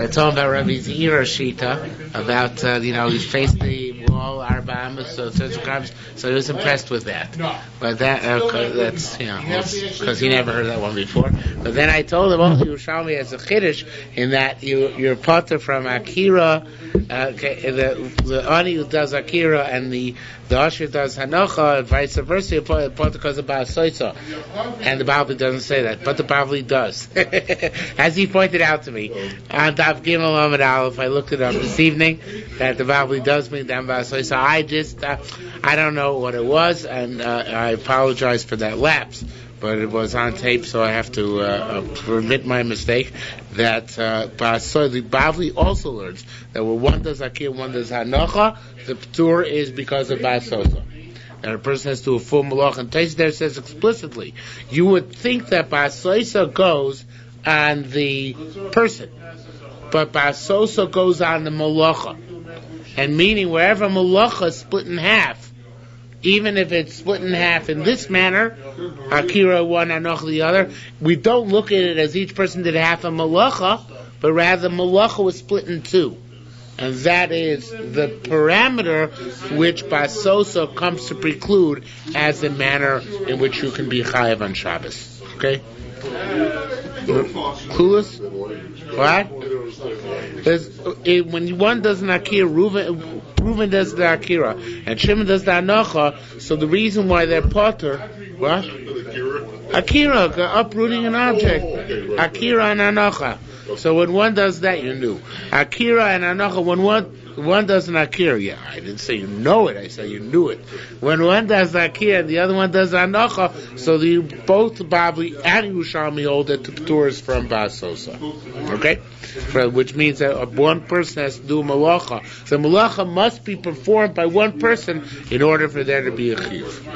I told him about Rabbi Zira Shita, about, he faced the wall, Arba'am, so he was impressed with that. But that's, because he never heard that one before. But then I told him, Yerushalmi has a chiddush in that you're potter from Akira, the Ani who does Akira and the Asher does Hanocha, and vice versa, you're potter because of Ba'asoisa. And the Bavli doesn't say that, but the Bavli does. As he pointed out to me, on Daf Gimel Amud Aleph, I looked it up this evening, that the Bavli does mean down Ba'asoisa. I don't know what it was, and I apologize for that lapse. But it was on tape, so I have to admit my mistake. That the Bavli also learns that when one does Akir, one does Hanocha, the Ptur is because of Ba'asosa. And a person has to do a full malach, and Tais there says explicitly, you would think that Ba'asosa goes on the person, but Ba'asosa goes on the malacha. And meaning wherever malacha is split in half, even if it's split in half in this manner, Akira one, Anoch the other, we don't look at it as each person did half a malacha, but rather malacha was split in two. And that is the parameter which Basosa comes to preclude as the manner in which you can be chayav on Shabbos. Okay? Clueless? What? When one does an Akira, Reuven does the Akira, and Shimon does the Anocha, so the reason why they're potter, what? Akira, uprooting an object. Akira and Anocha. So when one does that, you knew. Akira and Anocha, when one does an Akira, I didn't say you know it, I said you knew it. When one does Akira and the other one does Anocha, so both Bavli and Yerushalmi hold that the Ptur is from Basosa. Okay? Which means that one person has to do Malacha. So Malacha must be performed by one person in order for there to be a Chiv.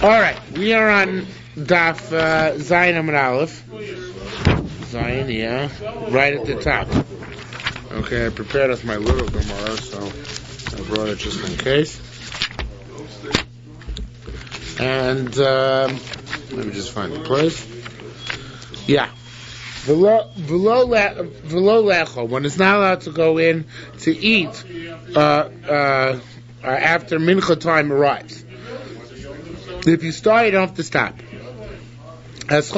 Alright, we are on Daf Zayin Amud Aleph. Zayin, right at the top. Okay, I prepared us my little Gemara, so I brought it just in case. And let me just find the place. V'lo lecho, when it's not allowed to go in to eat after mincha time arrives. If you start, you don't have to stop. What's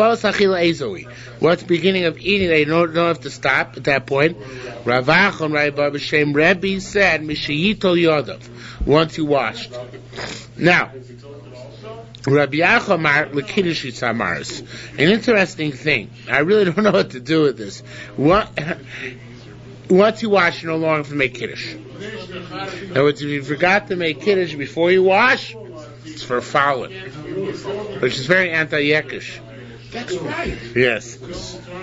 the beginning of eating? They don't have to stop at that point. Rav Achon B'Shem Rebbe said, "Mishayito Yodav." Once you washed. Now, Rabbi Achomar l'kiddush samaris. An interesting thing. I really don't know what to do with this. Once you wash, you no longer have to make kiddush. In other words, if you forgot to make kiddush before you wash, it's for following, which is very anti-yekish. That's right. Yes.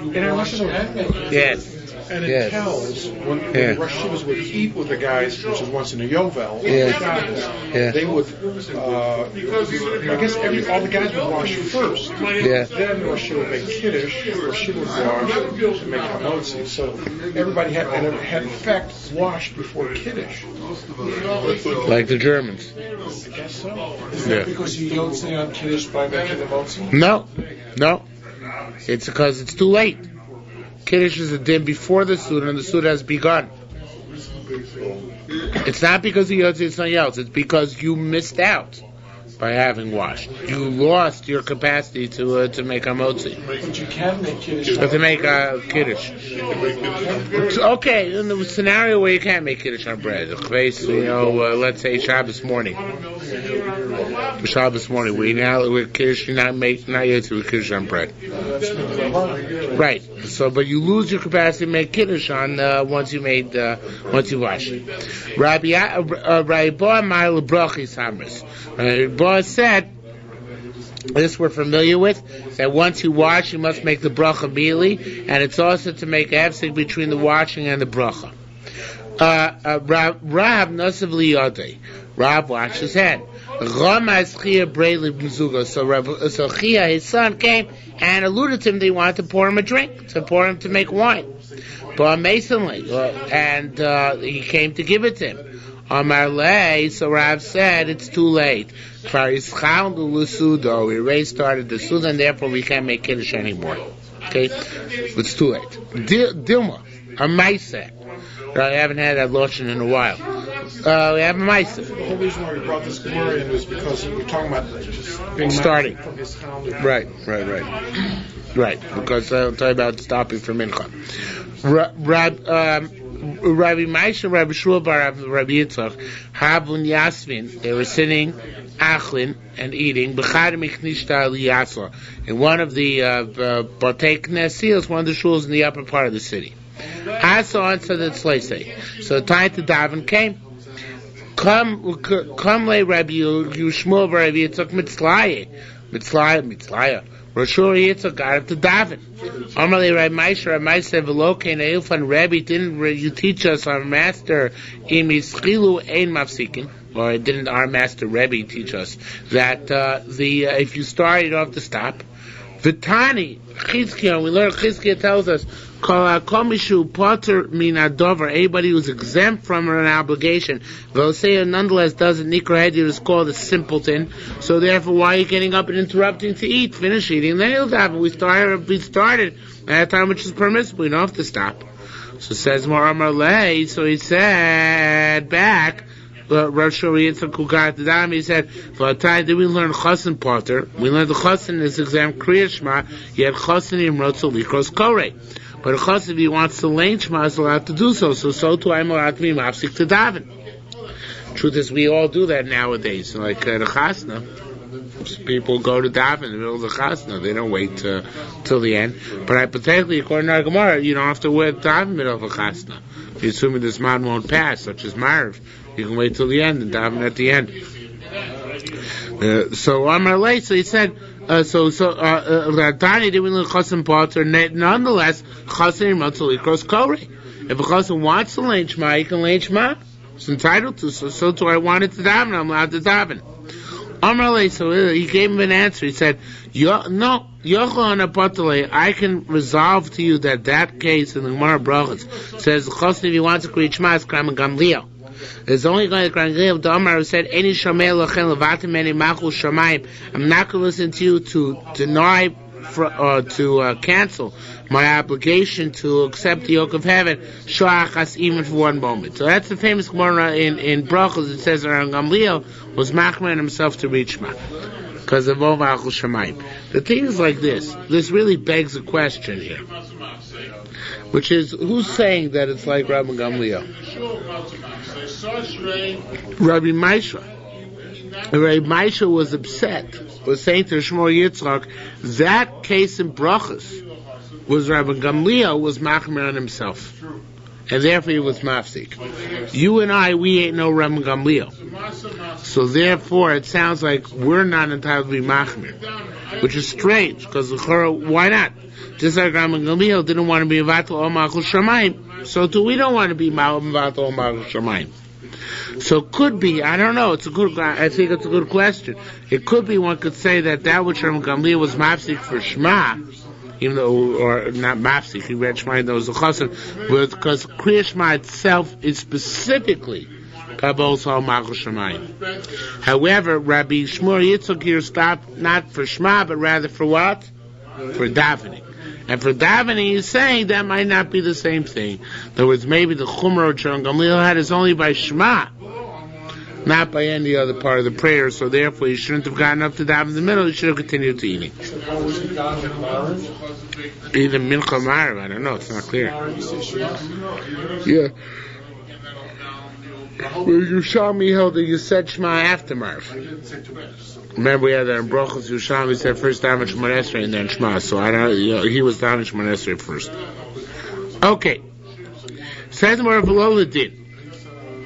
In our Rosh Hashanah. Yes. And it tells when Rosh Hashanah would eat with the guys, which is once in a Yovel, they would, I guess all the guys would wash first. Then Rosh Hashanah would make Kiddush, Rosh Hashanah would wash and make Hamotzi. So everybody had in fact washed before Kiddush. Like the Germans. I guess so. Is that because you don't say on Kiddush by making the Hamotzi? No. It's because it's too late. Kiddush is a din before the Suda, and the Suda has begun. It's not because you it's something else. It's because you missed out by having washed. You lost your capacity to make a motzi. But you can make Kiddush. But to make a Kiddush. Okay, in the scenario where you can't make Kiddush on bread, let's say Shabbos morning. Shabbos morning, we're Kiddush, not yet to Kiddush on bread. Right. So, but you lose your capacity to make Kiddush on once you wash it. Rabbi Boamar LeBrochi Samris. Boaz said, this we're familiar with, that once you wash, you must make the bracha immediately, and it's also to make hefsek between the washing and the bracha. Rav Nosav Liyodei. Rav washed his hand. So Chia, his son, came and alluded to him. They wanted to pour him a drink, to make wine. But masonly, and he came to give it to him. Amar lei, so Rav said, it's too late. We already started the Suda, and therefore we can't make Kiddush anymore. Okay? It's too late. Dilma. A maisa. I haven't had that lotion in a while. We have a maisa. The whole reason why we brought this Gemara in was because we're talking about just being starting from his town. Right. Because I'll tell you about stopping for mincha. Rabbi Maisha, Rabbi Shua Bar Rabbi Yitzchak, Habun Yasvin. They were sitting, achlin, and eating. In one of the Batei Knesios, one of the shuls in the upper part of the city. Also answered the Tzleisei. So the time to daven came. Come, le Rabbi Yushmuel Bar Rabbi Yitzchak Mitzlaya. Roshur Yitzchak got up to daven. Amalei Rabbi Maisha said, "V'lokein Eilfan Rabbi, didn't you teach us our master imischilu ein mafsikin?" Or didn't our master Rebbe teach us that if you start, you don't have to stop? V'tani Chizkiah, we learn Chizkiah tells us, Kol mishu poter min adover, anybody who's exempt from an obligation, V'osea nonetheless doesn't nikra head, is called a simpleton. So therefore, why are you getting up and interrupting to eat? Finish eating, then you'll daven. We started at a time which is permissible. You don't have to stop. So says more Amar Lei. So he said back. Rosh Yitzchak Kugat Dam. He said, "For a time did we learn Chassan Potter? We learned the Chassan in this exam Kriya Shema. Yet Chassan Imrotzel Likros Korei. But a Chassan, if he wants to learn Shema, is allowed to do so. So too I'm allowed to be mafsik to daven. Truth is, we all do that nowadays. Like the Chasna, people go to daven in the middle of the Chasna. They don't wait till the end. But hypothetically, according to our Gemara, you don't have to wait daven in the middle of a Chasna. If you're assuming this man won't pass, such as Marv, you can wait till the end and daven at the end. So Amar Lei, so he said, Radani didn't learn Chassan Potter. Nonetheless, Chassan Yimatzal Ikros Korei. If a Chassan wants to learn Shema, he can learn Shema. He's entitled to. So too I wanted to daven. I'm allowed to daven. Amar Lei, so he gave him an answer. He said, no, I can resolve to you that case in the Gemara Brachos says the Chassan, if he wants to create Shema, is Kram Gamliel. There's only going to Gamliel the Amar who said, "Any Shomei Lochen Levatim Eni Machul Shamayim." I'm not going to listen to you to deny to cancel my obligation to accept the yoke of heaven, Shoachas, even for one moment. So that's the famous Gemara in Brachos. It says around Gamliel was machmer himself to reach Shema because of Machul Shamayim. The thing is like this. This really begs a question here, which is, who's saying that it's like Rabbi Gamliel? Rabbi Maisha. Rabbi Maisha was upset, was saying to Shmuel Yitzchak, that case in Brachos was Rabbi Gamliel was machmer on himself, and therefore he was mafsik. You and I, we ain't no Rabbi Gamliel, so therefore it sounds like we're not entitled to be machmer, which is strange, because why not? Just like Rabbi Gamliel didn't want to be Vatal Ol Machul Shamayim, so too we don't want to be Vatal Ol Machul Shamayim. So could be, I don't know, I think it's a good question. It could be, one could say that which Rabbi Gamliel was mafsik for Shema, even though, or not mafsik, he read Shema, that was a chassan, because Kriya Shema itself is specifically Kabbalah Ol Machul Shamayim. However, Rabbi Shmuel Yitzchak here stopped not for Shema, but rather for what? For davening. And for davening, he's saying that might not be the same thing. In other words, maybe the Chumrah which Gamliel had is only by Shema, not by any other part of the prayer, so therefore he shouldn't have gotten up to daven in the middle, he should have continued to eating. Either Mincha Marav, I don't know, it's not clear. Yeah. Yerushalmi held that you said Shema after Marv. Remember we had that in Brachos. Yerushalmi said first Daven Shemon Esrei and then Shema. So I don't. He was Daven Shemon Esrei first. Okay. Says more of Lola did.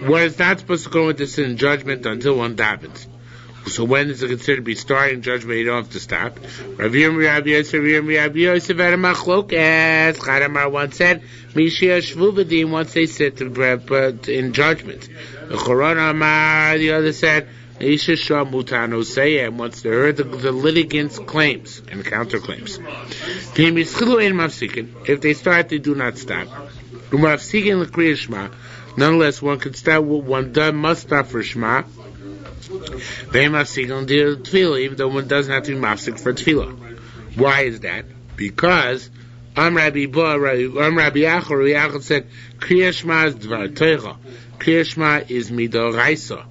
One is not supposed to go into sin and judgment until one davens. So when is it considered to be starting judgment? You don't have to stop. Rabbi Yosef had a machlokas. Chadamar once said, "Mishia shvuvadim." Once they sit in judgment. The Chorona Amar, the other said, "Isha sham mutano say." And once they heard the litigants' claims and counterclaims, if they start, they do not stop. Nonetheless, one could start. One must stop for Shema. They mafsik on the tefillah, even though one doesn't have to be mafsik for tefillah. Why is that? Because Rabbi Achor. Rabbi Achor said, Kriya Shema is Dvar Teicha. Kriya Shema is Midoraisa.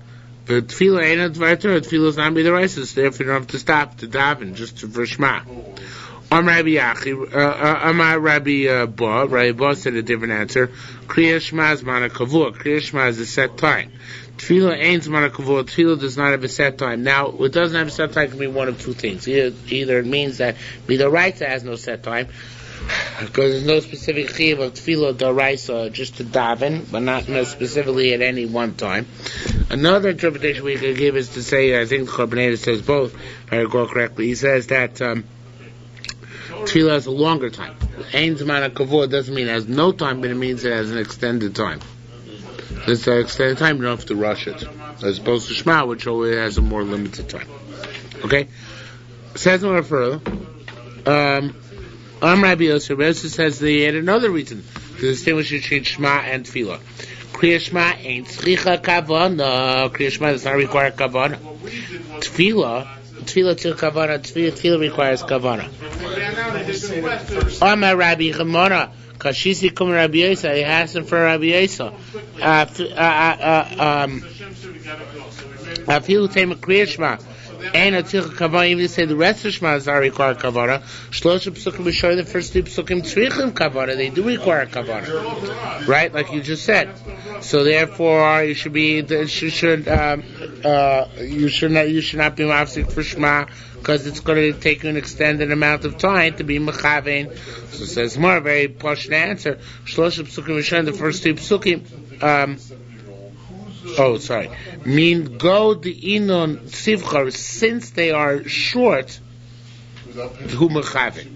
But Tefillah ain't a Dvar Torah. Tefillah is not Midoraisa. So therefore, you don't have to stop to daven just for Shema. Rabbi Ba said a different answer. Kriya Shema is Mana Kavua. Kriya Shema is a set time. Tefillah ain't Mana Kavua. Tefillah does not have a set time. Now, what doesn't have a set time can be one of two things. Either it means that Midoraisa has no set time, because there's no specific chiyuv of tefillah d'oraisa just to daven, but not specifically at any one time. Another interpretation we could give is to say, I think the Korban says both, if I recall correctly. He says that tefillah has a longer time. Ein zman kavod doesn't mean it has no time, but it means it has an extended time. This extended time, you don't have to rush it, as opposed to Shema, which always has a more limited time. Okay? Says more further. Rabbi Yosef says they had another reason to distinguish between Shema and Tefillah. Kriya Shema ain't tzricha kavana. Kriya Shema does not require kavana. Tefillah till kavana. Tefillah requires kavana. Amar Rabbi Chamona, Kashisi kum Rabbi Yosef. He asked him for Rabbi Yosef. Afilu tema Kriya Shema. And even to say the rest of Shema are require kavana. Shlosha psukim b'shoy, the first two psukim tzrichim kavana. They do require kavana, right? Like you just said. So therefore, you should be you should not be mafsik for Shema, because it's going to take you an extended amount of time to be mechavein. So it says more, a very posh answer. Shlosha psukim b'shoy, the first two psukim. Mean go the inon sivchar, since they are short. Hu mechavin.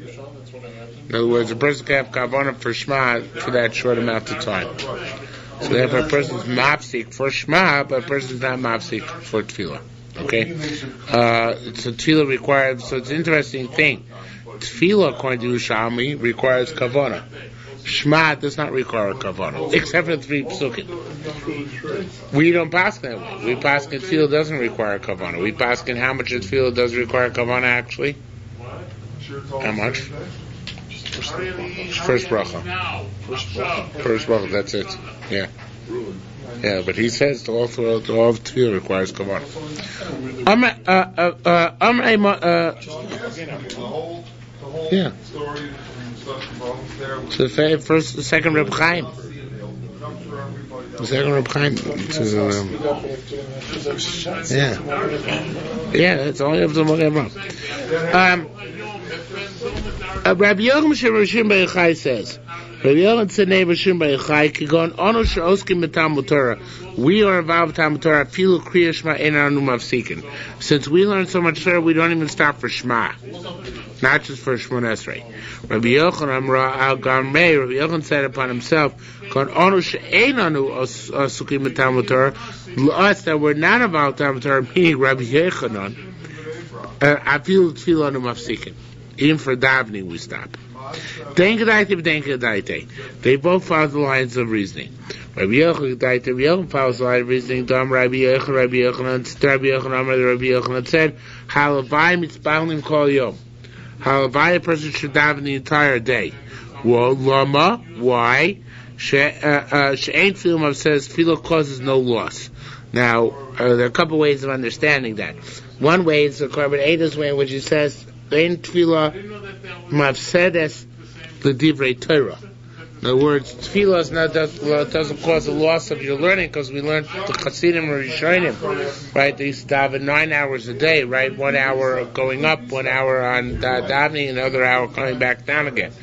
In other words, a person can have kavana for Shema for that short amount of time. So therefore, a person is mafsik for Shema, but a person is not mafsik for tefillah. Okay. So tefillah requires. So it's an interesting thing. Tefillah, according to Yerushalmi, requires kavana. Shema does not require kavana, except for the three psukim. We don't pass that way. We pass that tefillah doesn't require kavana. We pass in how much tefillah does require kavana actually? How much? First bracha. First bracha. That's it. Yeah. Yeah, but he says all of tefillah requires kavana. Yeah. So the second Reb Chaim. The second Reb Chaim. Yeah, that's all you have to look at. Rabbi Yochanan Rishon B'Yochai says, Rabbi Yochanan said, Rishon B'Yochai, Kigon Ono She'oskim B'Talmud Torah. We are involved with Talmud Torah. Filu Kriya Shema Ein Anu Mafsikin. Since we learn so much Torah, we don't even stop for Shema, not just for Shemona Esrei. Rabbi Yochanan Rabbi Yochanan said upon himself, Kon Ono She'ein Anu Osukim B'Talmud Torah. Us that we're not involved with Talmud Torah, meaning Rabbi Yochanan, Afilu Tefillah Anu Mafsikin. Even for davening, we stop. They both follow the lines of reasoning. Rabbi Yochanan follows the line of reasoning. Rabbi Yochanan said, Halavai mitzbalim kol yom. Halavai, a person should daven the entire day. Well, lama, why? She'ain tefillah says tefillah causes no loss. Now, there are a couple ways of understanding that. One way is the Korban Eidos way, in which he says, Ein tefillah mafsedes l'divrei Torah. In other words, tefillah doesn't cause a loss of your learning, because we learned the Chassidim or Rishonim, right? They used to daven 9 hours a day, right? 1 hour going up, 1 hour on davening, another hour coming back down again.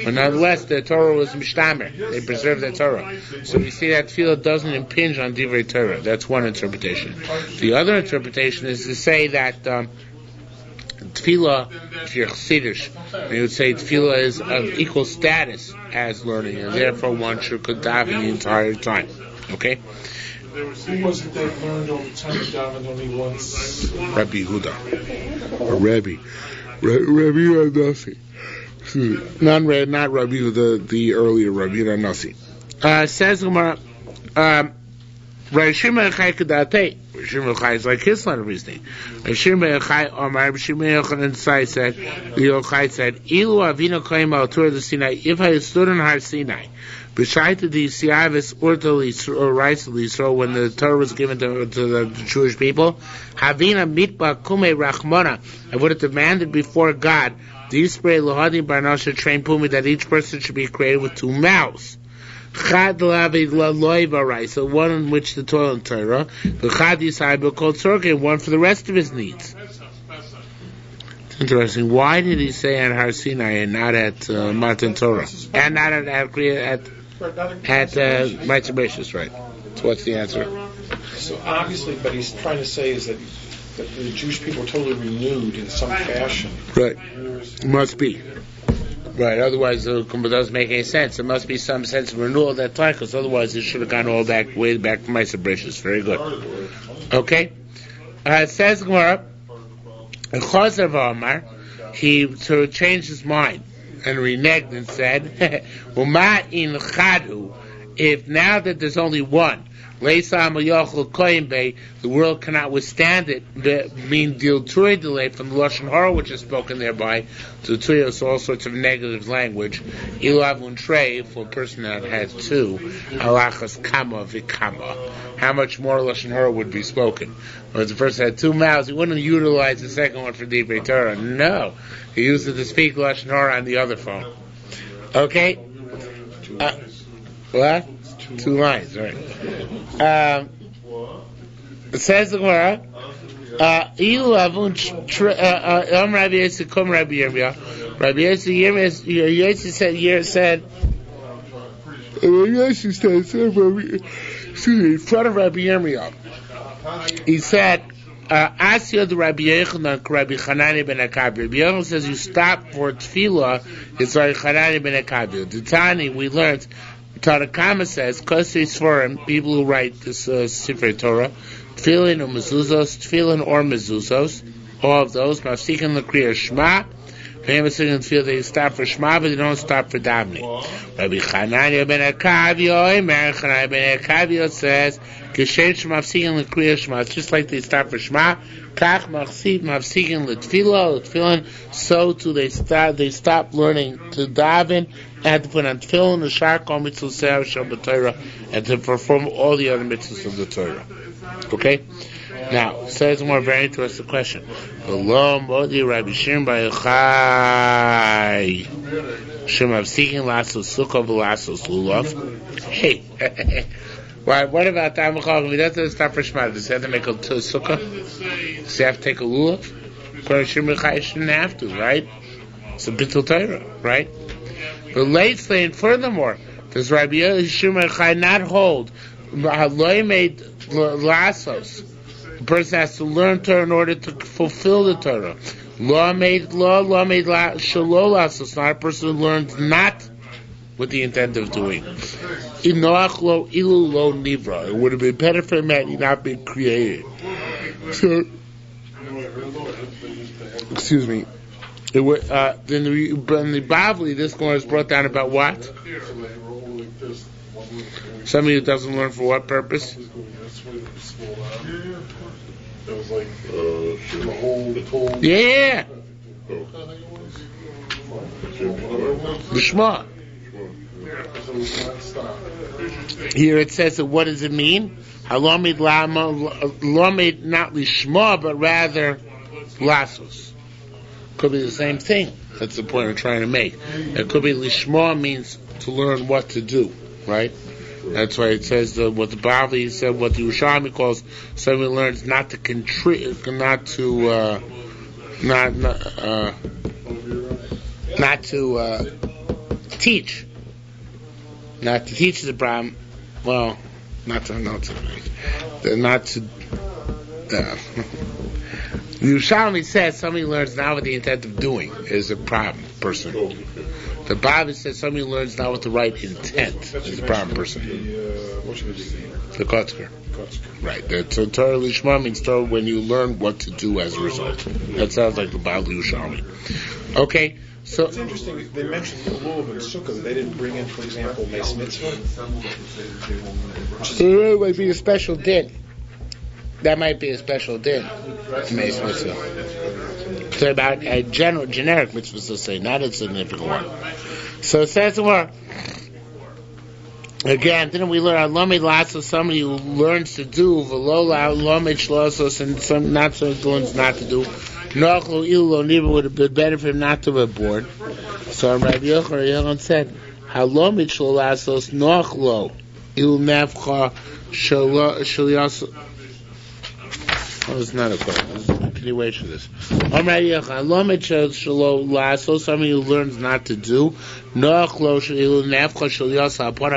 But nonetheless, the Torah was mishtamer. They preserved the Torah. So we see that tefillah doesn't impinge on divrei Torah. That's one interpretation. The other interpretation is to say that tefillah, if you're Chassidish, you would say tefillah is of equal status as learning, and therefore one should daven the entire time. Okay? Who was it that learned all the time and davened only once? Rabbi Yehuda. Or Rabbi Nasi. Not Rabbi Yehuda, the earlier Rabbi Nasi. Says Gemara, Shimon Chai Kadate. Shimon Chai is like his line of reasoning. Shimon Chai Omar Shimon Yochanan Sai said, Yochai said, Ilu Avinu Koyim Al Torah the Sinai. If I stood on Har Sinai, B'Shaita the Siavis Urtali or rightly so when the Torah was given to the Jewish people, Havina Mitba Kume Rachmana. I would have demanded before God, Dispray Lohadi Barnasha train Pumi that each person should be created with 2 mouths. Chad lavi loivarai, so one in which the toilet Torah, the chad yisai called tzorke, and one for the rest of his needs. It's interesting. Why did he say at Har Sinai and not at Matan Torah, and not at Mitzvah Bereshis? Right. So what's the answer? So obviously, but he's trying to say is that the Jewish people are totally renewed in some fashion. Right. Must be. Right, otherwise it doesn't make any sense. There must be some sense of renewal at that time, because otherwise it should have gone way back to Ma'aser Bereshis. Very good. Okay? It says Gemara, Chazav Omar, he sort of changed his mind and reneged and said, Uma in Chadu, if now that there's only one, the world cannot withstand it. Mean deal delay from the Lashon Hara, which is spoken thereby, to tuyos all sorts of negative language. Ilavun trey for a person that had 2, alachas kama vikama. How much more Lashon Hara would be spoken? Whereas the person had 2 mouths, he wouldn't utilize the second one for Divrei Torah. No, he used it to speak Lashon Hara on the other phone. Okay. What? 2 lines, right? It says the Gemara, Ilu avun Rabbi Yossi come Rabbi Yirmiyah. Rabbi Yossi said, in front of Rabbi Yirmiyah, he said, Asya the Rabbi Yochanan Rabbi Chanani ben Akabi. Rabbi Yochanan says you stop for tefillah. It's like Chanani ben Akabi. The Tani we learned. Tanakama says, Kosei Sforim, people who write this Sefer Torah, Tefillin or Mezuzos, all of those, Mafsikin the Kriya Shema, famous in the field they stop for Shema, but they don't stop for davening. Rabbi Chananya ben Akavio, ben Akavio says, Geshen Shemafsikin the Kriya Shema, it's just like they stop for Shema, Kach Mafsikin the Tefillin, so too they stop learning to daven, and to put on tefillin, the shakal mitzvah shabbat Torah, and to perform all the other mitzvahs of the Torah. Okay? Now, says more very interesting question. Hello, Modi Rabbi Shimon Bar Yochai. Shemav seeking lasos sukkah v'lasos lulav. Hey, what about Tamachal? If he doesn't stop for Shema, does he have to make a sukkah? Does he have to take a lulav? According to Shimon Chai, shouldn't have to, right? It's a bittul Torah, right? But lately, and furthermore, does Rabbi Shimon Chai not hold Haloi made lasos? The person has to learn Torah in order to fulfill the Torah. Law made shalol lasos. Not a person who learns not with the intent of doing. Inoach lo ilu lo nivra. It would have been better for him had he not been created. So, excuse me. Then the Bavli, this one is brought down about what? Somebody who doesn't learn for what purpose? Yeah. The Shema. Here it says that what does it mean? Law made not lishma, but rather lasos. Could be the same thing. That's the point we're trying to make. It could be lishma means to learn what to do, right? That's why it says what the Bavli said, what the Yerushalmi calls someone learns not to teach. Not to teach the problem. Well, Yerushalmi says somebody learns now with the intent of doing is a problem person. The Bible says somebody learns not with the right intent is the proper person. The Kotzker. Right. So Torah Lishma means Torah when you learn what to do as a result. That sounds like the Bible Yerushalmi. Okay. So it's interesting. They mentioned the Lulav and Sukkah. They didn't bring in, for example, Meis Mitzvah. It might be a special din. That might be a special din. Meis Mitzvah. So about a generic mitzvah to say, not a significant one. So it says more. Again, didn't we learn Lomid Lasso? Somebody who learns to do Velola Lomid Shlosos, and some not so learns not to do. Nochlo Ilo Niba would have been better for him not to have born. So Rabbi Yochanan said, Halomid Shlosos Nochlo Il Nefcha Shalios. Oh, it's not a question. There's a continuation of this. Somebody who learns not to do. It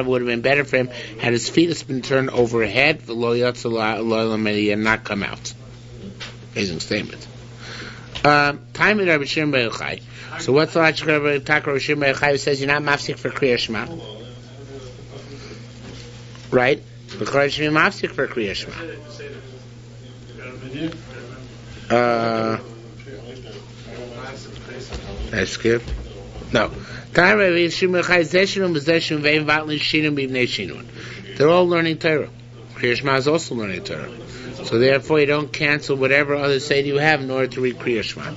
would have been better for him had his feet been turned overhead and not come out. Amazing statement. So what's the logic of Rabbi Shimon Bar Yochai says you're not mafsik for Kriya Shema? Right? Because you're mafsik for Kriya Shema. I skip. No. They're all learning Torah. Kriya Shema is also learning Torah. So therefore you don't cancel whatever other say you have in order to read Kriya Shema.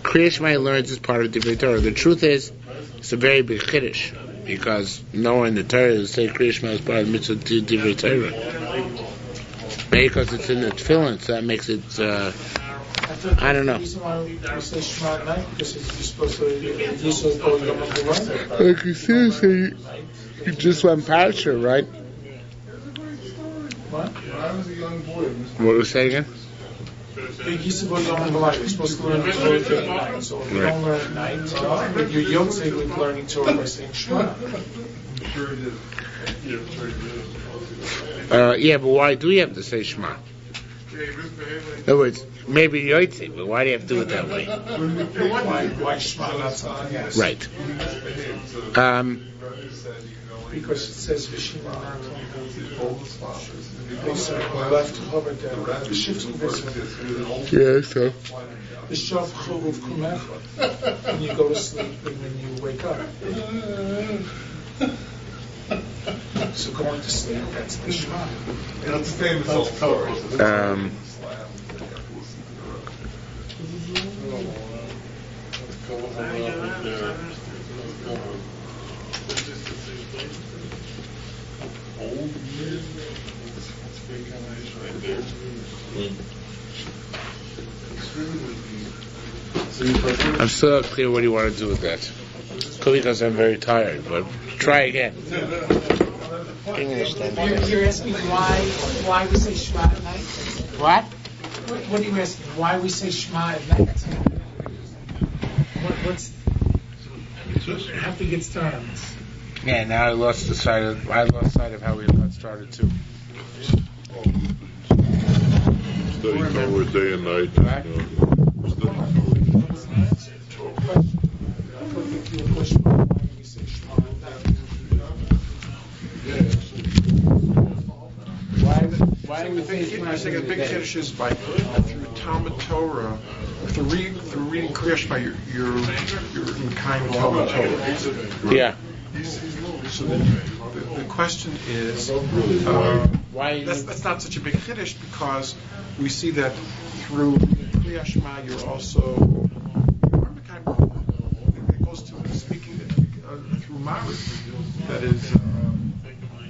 Kriya Shema learns as part of Divrei Torah. The truth is, it's a very big chiddush, because nowhere in the Torah does say Kriya Shema is part of the mitzvah of Divrei Torah. Maybe because it's in the tefillin, so that makes it, I don't know. Like you seriously, you just went parasha, right? What? When I was a young boy. What was that again? You're supposed to learn Torah at night. So if you don't learn at night, you're yotzei with learning Torah by saying Shema. Yeah, but why do you have to say Shema? In other words, maybe yotzei, but why do you have to do it that way? Why Shema, not something else? Right. Because it says Vishima left covered the shift of this. Yeah, so. The Shav Chuv Kumecha. When you go to sleep and when you wake up. So going to sleep, that's the Shema. It's the famous old story. I'm still not clear what you want to do with that. Could be because I'm very tired, but try again. English then. You're asking why we say Shema at night? What? What are you asking? Why we say Shema at night? What's how big it starts? Yeah, now I lost sight of how we got started too. Studying Torah day and night. Why do we think I think a big kiddush is by through Talmud Torah, through reading Kriya Shema, you're in kind of Talmud Torah. Yeah. So the question is, why? That's not such a big kiddush, because we see that through Kriya Shema you're also it goes to speaking through Ma'ariv, that is.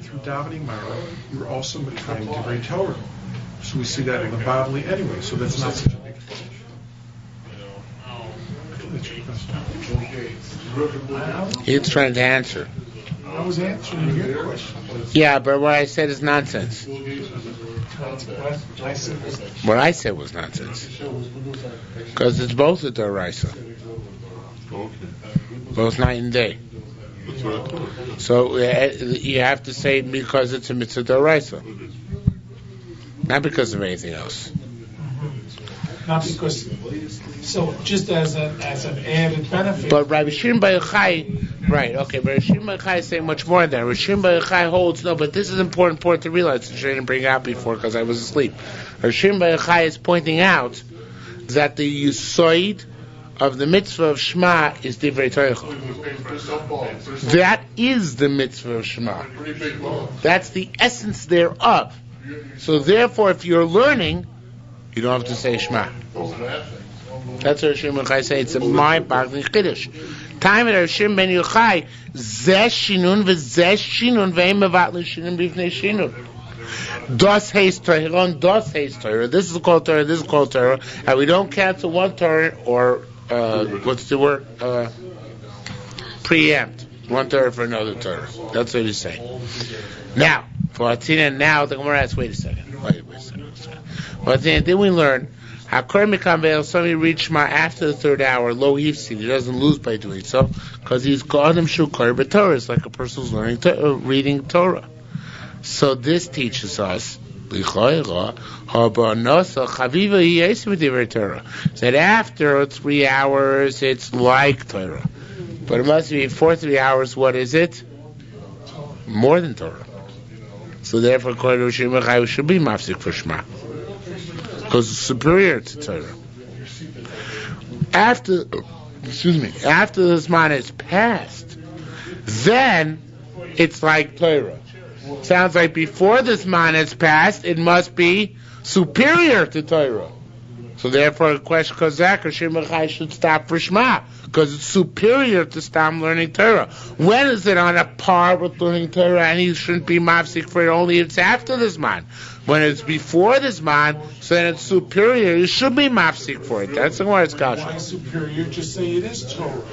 Through davening Ma'ariv, you're also Mekayim Divrei Torah. So we see that in the Bavli anyway. So that's not such a big thing. He's trying to answer. I was answering your question. Yeah, but what I said is nonsense. What I said was nonsense. Because it's both a Doraisa. Both night and day. So you have to say because it's a mitzvah d'oraisa, not because of anything else. Not because, so just as an added benefit. But Rabbi Shimon Bar Yochai, right? Okay, but Rabbi Shimon Bar Yochai is saying much more than that. Rabbi Shimon Bar Yochai holds no, but this is important point to realize. Which I didn't bring out before because I was asleep. Rabbi Shimon Bar Yochai is pointing out that the Yusoid of the mitzvah of Shema is Divrei Torah. That is the mitzvah of Shema. That's the essence thereof. So therefore, if you're learning, you don't have to say Shema. That's what Shimon Yochai say. It's a mind-boggling chiddush. Time at Shimon Ben Yochai, zeh shinun v'zeh shinun v'hem mevatli shinun b'ifnei shinun. Das heißt Torah and das heißt Torah. This is called Torah, this is called Torah. And we don't cancel one Torah or, what's the word? Preempt. One Torah for another Torah. That's what he's saying. Now, for Atina, now the Gemara asks, wait a second. Wait a second. But then we learn, somebody reads Shema after the third hour, lo hifsid, he doesn't lose by doing so, because he's Adam Shukar B'Torah. It's like a person who's learning reading Torah. So this teaches us that after 3 hours it's like Torah, but it must be for 3 hours. What is it? More than Torah. So therefore, according to Shimon Yochai, we should be mafsik for Shema because it's superior to Torah. After the Zman is passed, then it's like Torah. Sounds like before this man is passed, it must be superior to Torah. So therefore, the question goes back, Shimon Yochai should stop for Shema, because it's superior to stop learning Torah. When is it on a par with learning Torah, and he shouldn't be mafsik for it only if it's after this man? When it's before this man, so then it's superior, you should be mafsik for it. That's the word it's got. Why superior? Just say it is Torah.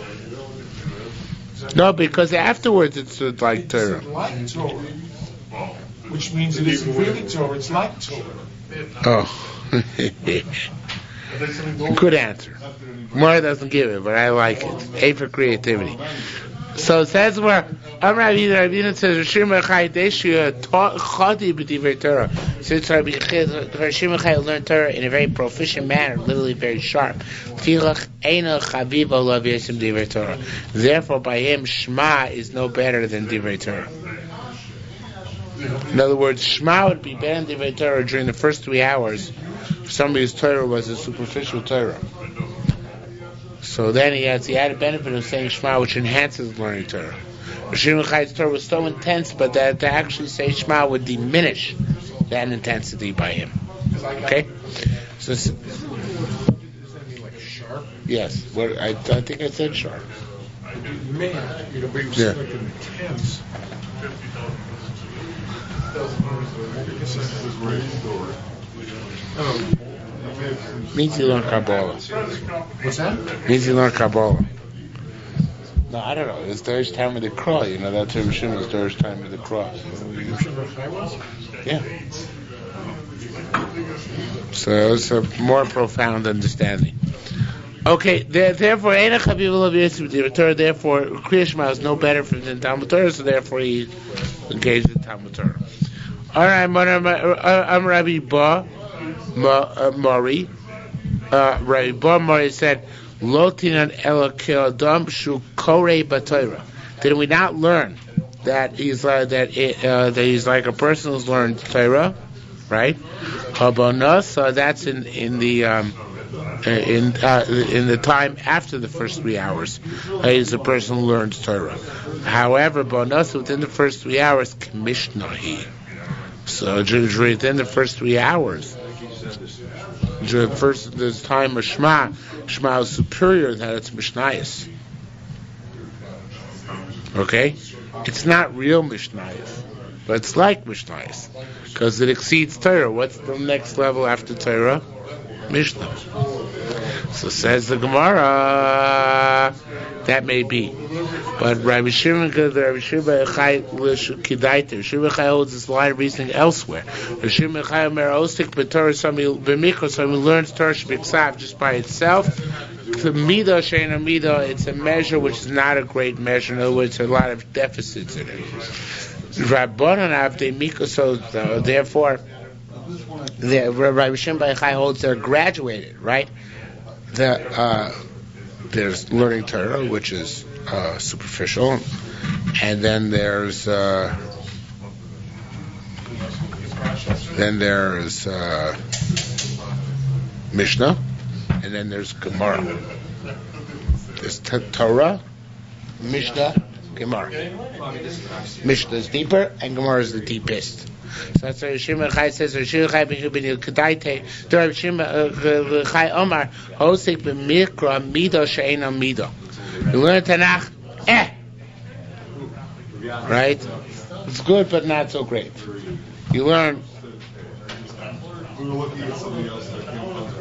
No, because afterwards it's like Torah. It's like Torah. Which means it isn't really Torah, it's like Torah. Oh. Good answer. More doesn't give it, but I like it. A for creativity. So it says where Rabbi says Shimon Yochai Deshu Chadi b'divrei Torah. Since Rabbi Shimon Yochai learned Torah in a very proficient manner, literally very sharp. Therefore, by him, Shema is no better than divrei Torah. In other words, Shema would be better than divrei Torah during the first 3 hours if somebody's Torah was a superficial Torah. So then he has the added benefit of saying Shema, which enhances learning Torah. Shimon Yochai's Torah was so intense, but that to actually say Shema would diminish that intensity by him. Okay? So, does that mean like sharp? Yes. What I think I said sharp. Man, but it was Yeah. like intense. Means you learn Kabbalah. What's that? Means you learn Kabbalah. No, I don't know. It's Derish time of the cross. You know, that's Rabbi Shimon's Derish time of the cross. Yeah. So it's a more profound understanding. Okay, therefore, therefore, Kriya Shema is no better than Talmud Torah, so therefore he engaged in Talmud Torah. Alright, I'm Rabbi Ba Mori. Rabbi Ba Mori said, Lotinan Elokil Shu Korei B'Torah. Did we not learn that he's like that he's like a person who's learned Torah, right? Habonos, so that's in the time after the first 3 hours. He's a person who learns Torah. However, Bonos within the first 3 hours, Kamishnahi. So within the first 3 hours, this time of Shema is superior than its Mishnayos. Okay? It's not real Mishnayos, but it's like Mishnayos, because it exceeds Torah. What's the next level after Torah? Mishnah. So says the Gemara, that may be. But Rabbi Shimon Yochai holds this line of reasoning elsewhere. Rabbi Shimon Yochai Omer Ostik b'Torah b'Mikra, so he learns Torah Shebiksav just by itself. Midah she'eina midah, it's a measure which is not a great measure. In other words, there are a lot of deficits in it. Rabbanan avdei Mikra, so therefore Rabbi Shimon Bar Yochai holds they're graduated, right? There's learning Torah, which is superficial, and then there's Mishnah, and then there's Gemara. There's Torah, Mishnah, Gemara. Mishnah is deeper, and Gemara is the deepest. So that's what Yerushalmi Shabbos says. Yerushalmi Shabbos ben Yudayte. Yerushalmi Shabbos Omar Hosek b'Mikra Mido she'ena Mido. You learn Tanakh, right? It's good, but not so great. You learn.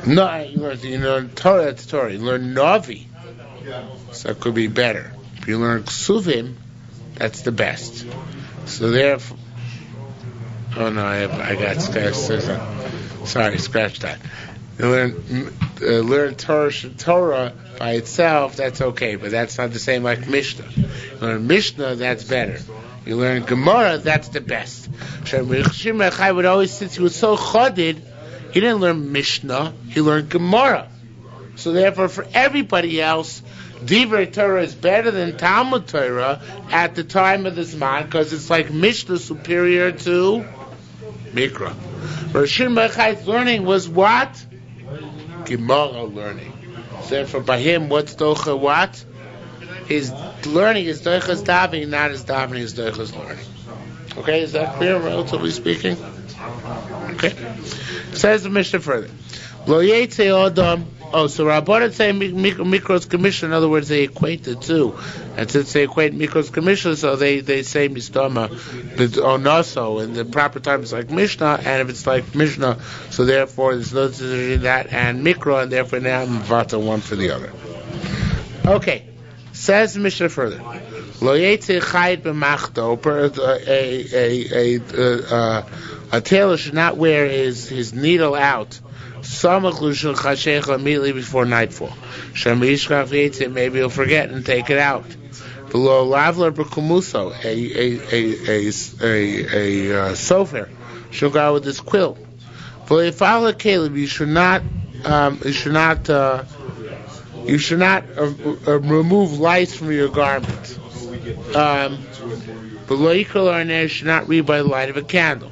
No, you learn Torah. That's Torah. You learn Navi, so it could be better. If you learn Ksuvim, that's the best. So therefore. Oh no, I got scratched. Sorry, scratch that. You learn Torah by itself, that's okay, but that's not the same like Mishnah. You learn Mishnah, that's better. You learn Gemara, that's the best. Yerushalmi Shabbos would always, since he was so choded, he didn't learn Mishnah, he learned Gemara. So therefore, for everybody else, Divrei Torah is better than Talmud Torah at the time of the Zman, because it's like Mishnah superior to Mikra. Yerushalmi Shabbos' learning was what? Gemara learning. So therefore, by him, what's Docha what? His learning is Docha's davening, not his davening is Docha's learning. Okay, is that clear, relatively speaking? Okay. Says the Mishnah further. Lo yetze Adam. Oh, so Rabbanan say Mikros Commission. In other words, they equate the two. And since they equate Mikros Commission, so they say Mistama, Onaso, and the proper time is like Mishnah, and if it's like Mishnah, so therefore there's no decision in that, and Mikra, and therefore now Mvata one for the other. Okay, says the Mishnah further. Lo yetze chayit b'machto, a tailor should not wear his needle out immediately before nightfall. Maybe he'll forget and take it out. Below lavler b'kumuso, a sofer should go out with his quill. You should not remove lice from your garment. Below ikal should not read by the light of a candle.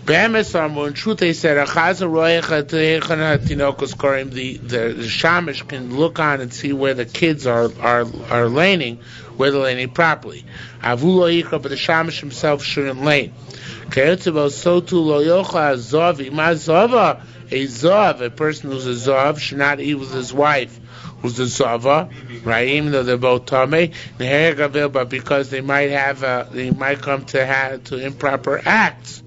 In truth, they said the shamish can look on and see where the kids are laning, where they're laning properly. But the shamish himself shouldn't lane. So too lo yocha a zav, a person who's a zav should not eat with his wife, who's a zava, right? Even though they're both tamei, but because they might come to improper acts.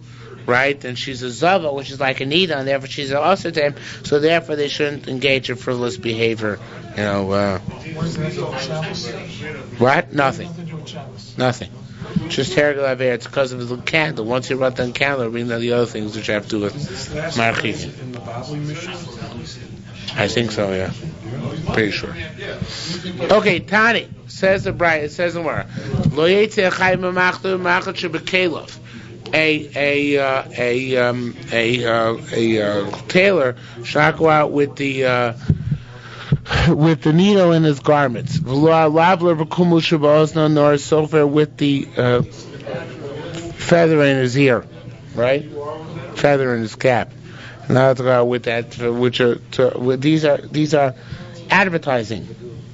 Right, and she's a zava, which is like a nida, and therefore she's an asatim. So therefore, they shouldn't engage in frivolous behavior. What? Nothing. Just hergel aver. It's because of the candle. Once you run the candle, it brings the other things which have to do with marchik. I think so. Yeah, pretty sure. Okay, Tani says the Brian. It says the Gemara. Lo yetze chayim b'machto machot shebekelov. A tailor should not go out with the needle in his garments. Nor a sofer with the feather in his ear, right? Feather in his cap. Not to go out with that, these are advertising.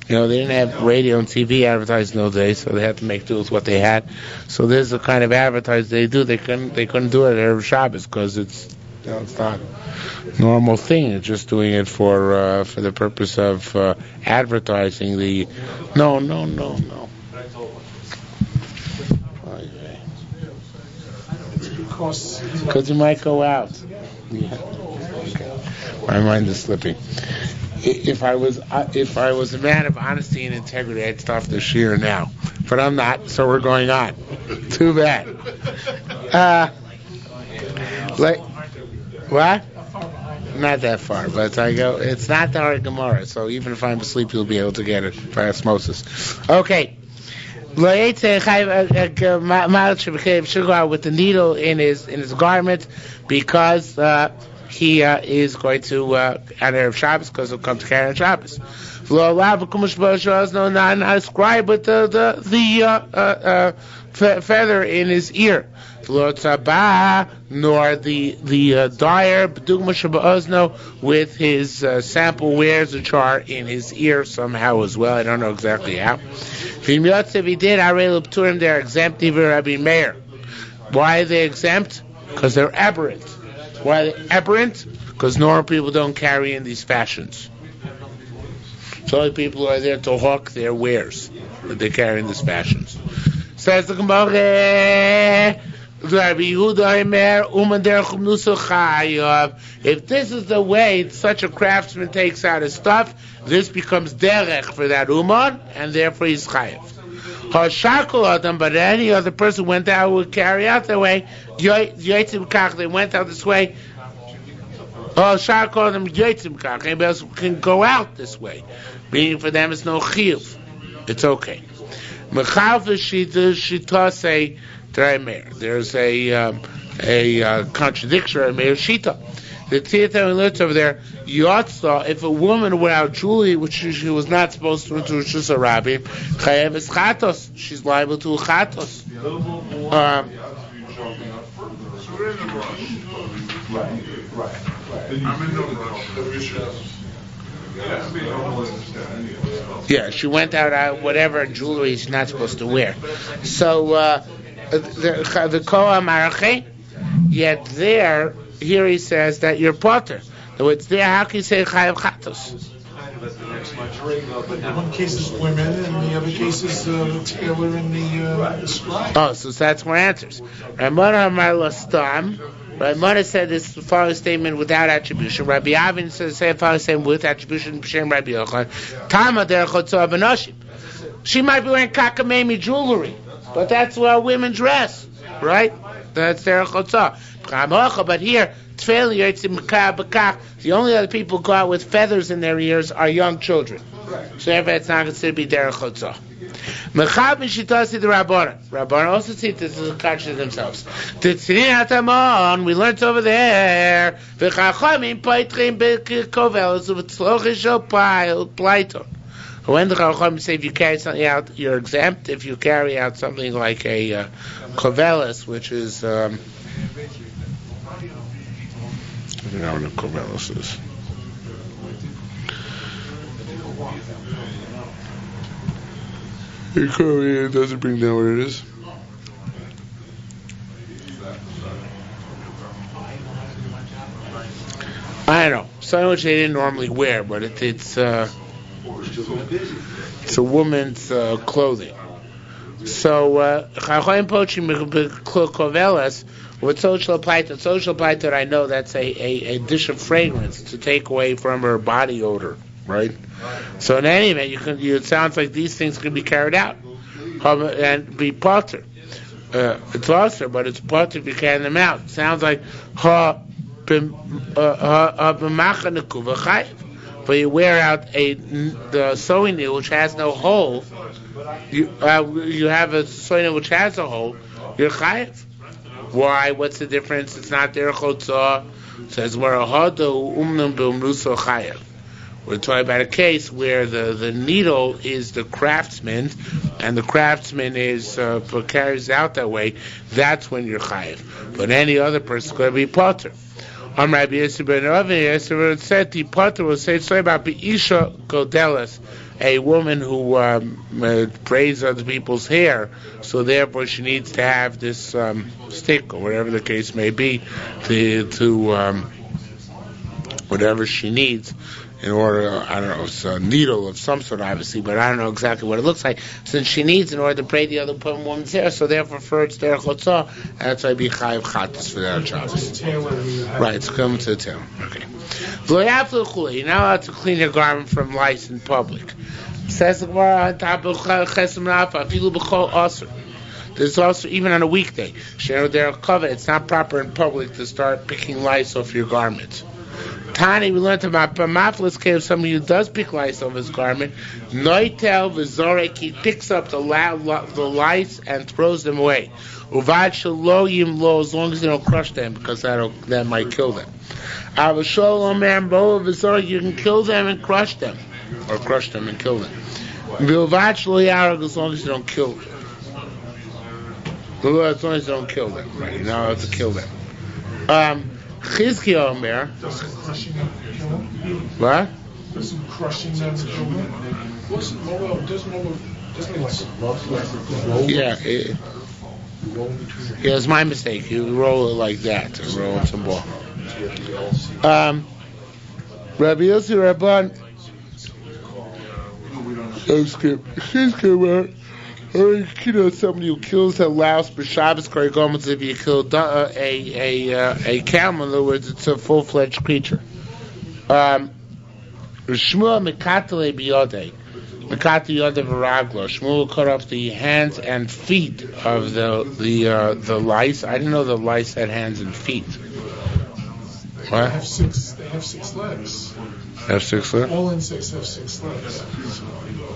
They didn't have radio and TV advertising those days, so they had to make do with what they had. So this is the kind of advertising they do. They couldn't do it at Erev Shabbos because it's not a normal thing. It's just doing it for the purpose of advertising the. No. Because you might go out. Yeah. Okay. My mind is slipping. If I was a man of honesty and integrity, I'd stop the shiur now. But I'm not, so we're going on. Too bad. What? Not that far, but I go. It's not the hard Gemara, so even if I'm asleep, you'll be able to get it by osmosis. Okay. Should go out with the needle in his garment because he is going to on Erev Shabbos because he'll come to carry on Shabbos. No, not scribe with the feather in his ear. Nor the dyer with his sample wares which are in his ear somehow as well. I don't know exactly how. If he did, they're exempt. Rabbi Meir. Why are they exempt? Because they're aberrant. Why are they aberrant? Because normal people don't carry in these fashions. So only people who are there to hawk their wares that they carry in these fashions. Says the Gemara. If this is the way such a craftsman takes out his stuff, this becomes derech for that uman, and therefore he's chayiv. But any other person went out would carry out that way. They went out this way. Anybody else can go out this way, meaning for them it's no chiyuv. It's okay. There's a contradiction in Meir Shita. The Tzita we learned over there, Yotzah, if a woman without jewelry, which she was not supposed to into Rishus Rabbi, Chayev is Chatos. She's liable to Chatos. Yeah, she went out whatever jewelry she's not supposed to wear. So the Koha Marache, yet here he says that you're potter. So it's there, how can you say Chayav Chatos? One case is women, and the other case is the tailor and the scribe. Oh, so that's more answers. Ramona said this following statement without attribution. Rabbi Avin says the following statement with attribution. Rabbi Yochanan. Tama derechotza b'noshim. She might be wearing kakamemi jewelry, but that's how women dress, right? That's derechotza. But here, the only other people who go out with feathers in their ears are young children. So therefore it's not considered to be derechotza. Mechab mishitasi the Rabbanan also see this as a conscious of themselves. Tetzinin hatamon, we learned over there. V'chachamim paitrim bekovelos v'tzlochish plaiton. When the Chachamim say if you carry something out, you're exempt. If you carry out something like a kovelos, which is I don't know what a kovelos is. It doesn't bring down what it is. I don't know. Something which they didn't normally wear, but it's a woman's clothing. So, Chachoim Pochim Kovelas, with social paita, I know that's a dish of fragrance to take away from her body odor. Right, so in any event, it sounds like these things can be carried out and be potter. It's also, but it's potter if you carry them out. It sounds like but you wear out the sewing needle which has no hole. You have a sewing needle which has a hole. You're chayiv. Why? What's the difference? It's not der chotzah. It says where a hodo umnum b'umnuso chayiv. We're talking about a case where the needle is the craftsman, and the craftsman carries out that way. That's when you're chayiv. But any other person is going to be potter. Rabbi Yisrael ben Ravi said the potter will say something about Beisha Godelas, a woman who braids other people's hair, so therefore she needs to have this stick or whatever the case may be to whatever she needs. In order, I don't know, it's a needle of some sort, obviously, but I don't know exactly what it looks like. Since she needs in order to braid the other woman's hair, so therefore for it's derech chotzah, and that's why be chayiv chatos for that Shabbos. Right, it's coming to the tailor. Okay. You're not allowed to clean your garment from lice in public. Says the Gemara on top of chesem rafa, afilu b'chol aser. There's also even on a weekday. It's not proper in public to start picking lice off your garments. Tani, we learned about Maflis cave. Somebody who does pick lice off his garment, Noitel v'zorek, he picks up the lice and throws them away. Uvad shelo yimlo, as long as they don't crush them, because that might kill them. Avashol man bo v'zorek, you can kill them and crush them, or crush them and kill them. Uvad shelo yarog, as long as you don't kill them. As long as you don't kill them, right? You're not allowed to kill them. Chizki Omer. What? Doesn't crushing them kill them? Yeah. Yeah, it's my mistake. You roll it like that, and roll some ball. Rabbi Yossi Rabban. Somebody who kills a louse for Shabbos, almost if you killed a camel. In other words, it's a full-fledged creature. Shmuel mekatele biyodei, mekatele yodei v'raglo. Shmuel cut off the hands and feet of the lice. I didn't know the lice had hands and feet. What? They have six legs. Have 6 legs? All insects have 6 legs.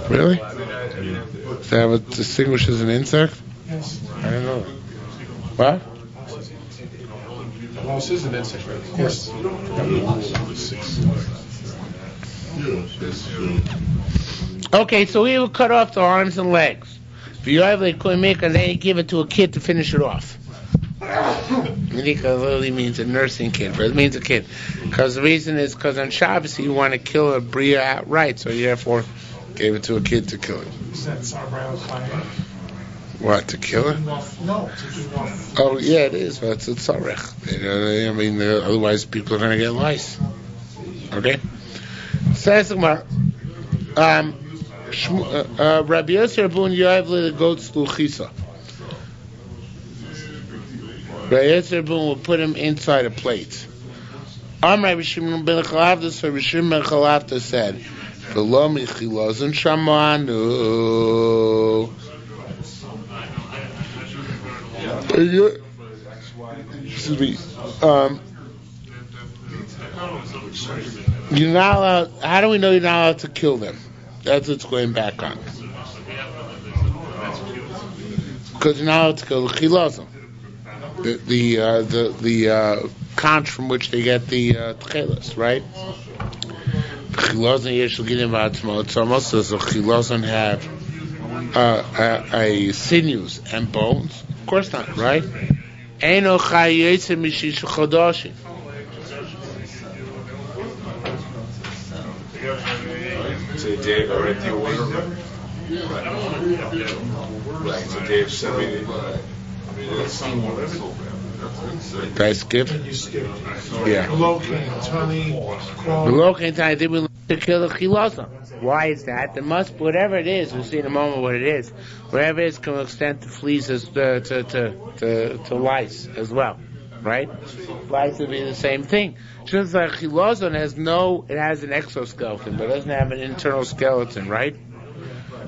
Really? Is that what distinguishes an insect? Yes. I don't know. What? Mouse is an insect, right? Yes. Okay, so he would cut off the arms and legs. And then he give it to a kid to finish it off. Medika literally means a nursing kid, but it means a kid. Because the reason is because on Shabbos you want to kill a bria outright, so you therefore gave it to a kid to kill it. Is that tzarech? What, to kill it? No, to do off. Oh, yeah, it is. But it's a tzarech. I mean, otherwise people are going to get lice. Okay? Says Gemara, Rabbi Yossi Rabun Yoav the goats luchisa. Rabbi Yossi Rabun will put him inside a plate. Rabbi Shimon ben Chalavda, so Rabbi Shimon ben Chalavda said, "V'lo michilazon shamanu." Excuse me. You're not allowed. How do we know you're not allowed to kill them? That's what's going back on. Because you're not allowed to kill the chilazon, the conch from which they get the tchelas, right? Chilazon yesh l'gidim v'atzmo tzamos. Does the chilazon have a sinews and bones? Of course not, right? Eino chay yetzer mishish chodashim. So Dave already ordered. So Dave sent me. Did I skip? Yeah. Below Kentani, they will to kill the chilazon. Why is that? The must, whatever it is, we'll see in a moment what it is. Whatever it is can extend to fleas as to lice as well, right? Lice would be the same thing. Just like chilazon has it has an exoskeleton, but it doesn't have an internal skeleton, right?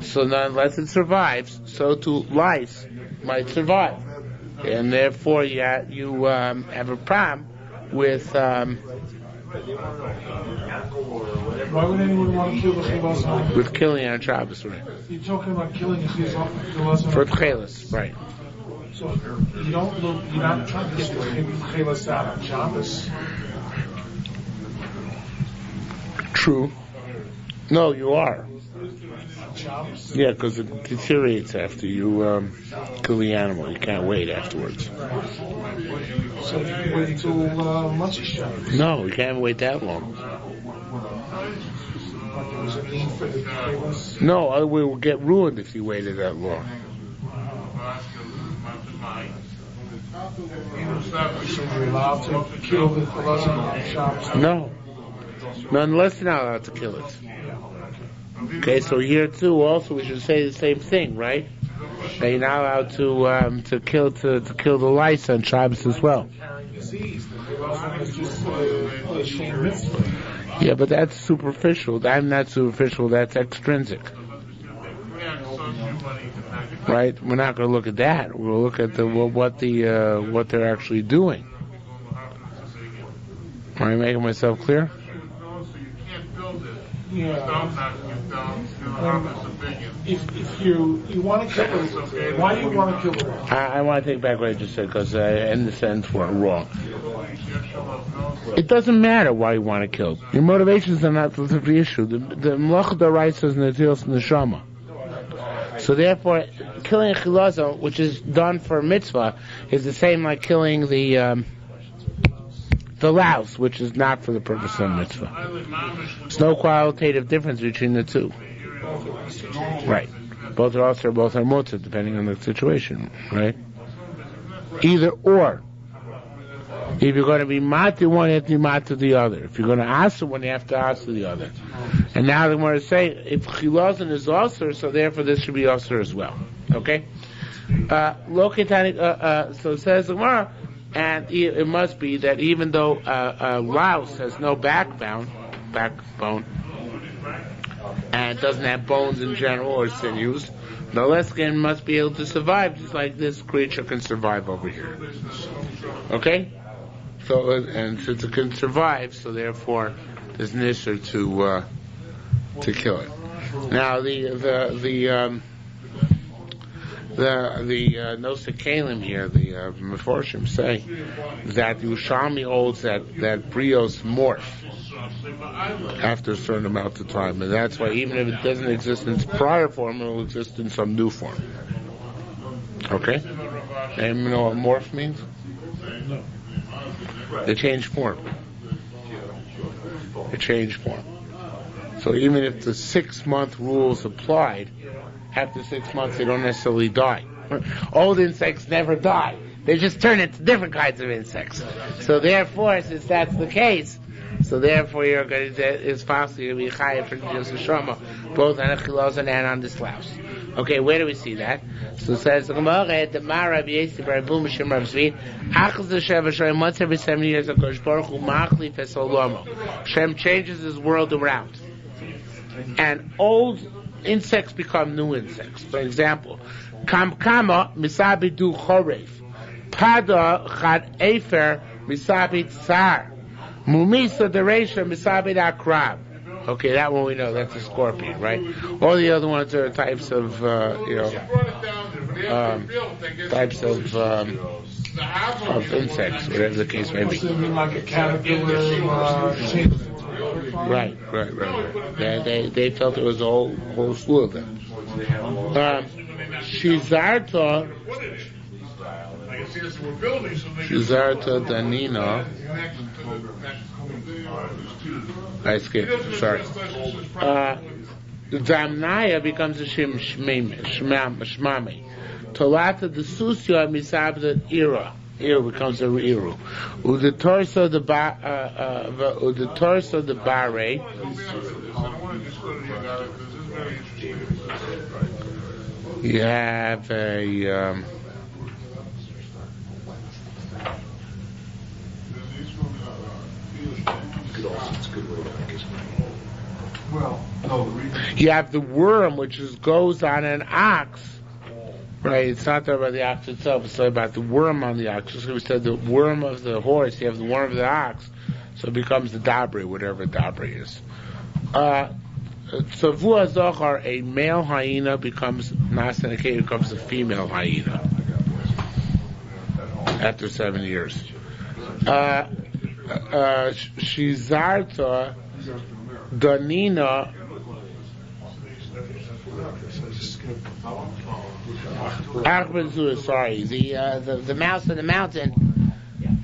So now, unless it survives, so too lice might survive, and therefore you have a problem with. Why would anyone want to kill the chilazon? With killing on Shabbos, right? You're talking about killing a chilazon For tchelas, right? So you're not trying to get the chilazon out on Shabbos. True. No, you are. Shabbos? Yeah, because it deteriorates after you kill the animal. You can't wait afterwards. So you can wait until Motzei Shabbos. No, you can't wait that long. But there was a need for the chilazon. No, it will get ruined if you waited that long. So you're allowed to kill the chilazon on Shabbos? No. Unless you're not allowed to kill it. Okay, so here too, also we should say the same thing, right? That you're not allowed to kill the lice on Shabbos as well. Yeah, but that's superficial. I'm not superficial. That's extrinsic, right? We're not going to look at that. We'll look at what they're actually doing. Am I making myself clear? If you want to kill it, why do you want to kill it? I want to take back what I just said because in the sense we're wrong. It doesn't matter why you want to kill. Your motivations are not the issue. The Mlach D'Oraisa is Netilas Neshama. So therefore, killing a chilaza, which is done for a mitzvah, is the same like killing the louse, which is not for the purpose of a mitzvah. There's no qualitative difference between the two. Right. Both are also, both are mutter, depending on the situation. Right. Either or. If you're going to be mati one, you have to be mati the other. If you're going to answer one, you have to answer the other. And now they want to say, if chilazon is also, so therefore this should be also as well. Okay? So it says the Gemara, and it must be that even though louse has no backbone, and it doesn't have bones in general or sinews, the leskin must be able to survive just like this creature can survive over here. Okay? So, and since it can survive, so therefore there's an issue to kill it. Now the Nosei Kalim here, the Meforshim say that Yerushalmi holds that brios morph after a certain amount of time, and that's why even if it doesn't exist in its prior form, it will exist in some new form. Okay? And you know what morph means? No. They change form. They change form. So even if the 6-month rule is applied, after 6 months they don't necessarily die. Old insects never die. They just turn into different kinds of insects. So therefore, since that's the case, so therefore you're going to, it's possible to be chayav for Yerushalmi, both on a chilazon and on this louse. Okay, where do we see that? So it says the Gemara, the Marav Yesi Barabum Shem Rav Zvi, Achaz the Sheva Shoyim, once every 70 years, Hakadosh Baruch Hu Machlif es Olamo. Hashem changes his world around, and old insects become new insects. For example, Kamkama Misabidu Chorev, Pada Chad Efer Misabit Tsar, Mumisa Deresha Misabit Akrab. Okay, that one we know. That's a scorpion, right? All the other ones are types of, of insects, whatever the case may be. Like a caterpillar. Right. They felt it was a whole slew of them. Shizarta Danina. I skipped. Sorry. Damnaya becomes a shmami. Tolata the susya misabda ira. Ira becomes a iru. The torso the bare. You have a. You have the worm, which goes on an ox, right? It's not about the ox itself; it's about the worm on the ox. Just like we said, the worm of the horse, you have the worm of the ox, so it becomes the dabre, whatever dabre is. So Vua Zohar, a male hyena becomes Nasanake, becomes a female hyena after 7 years. Shizarta Danina. Sorry, the mouse in the mountain.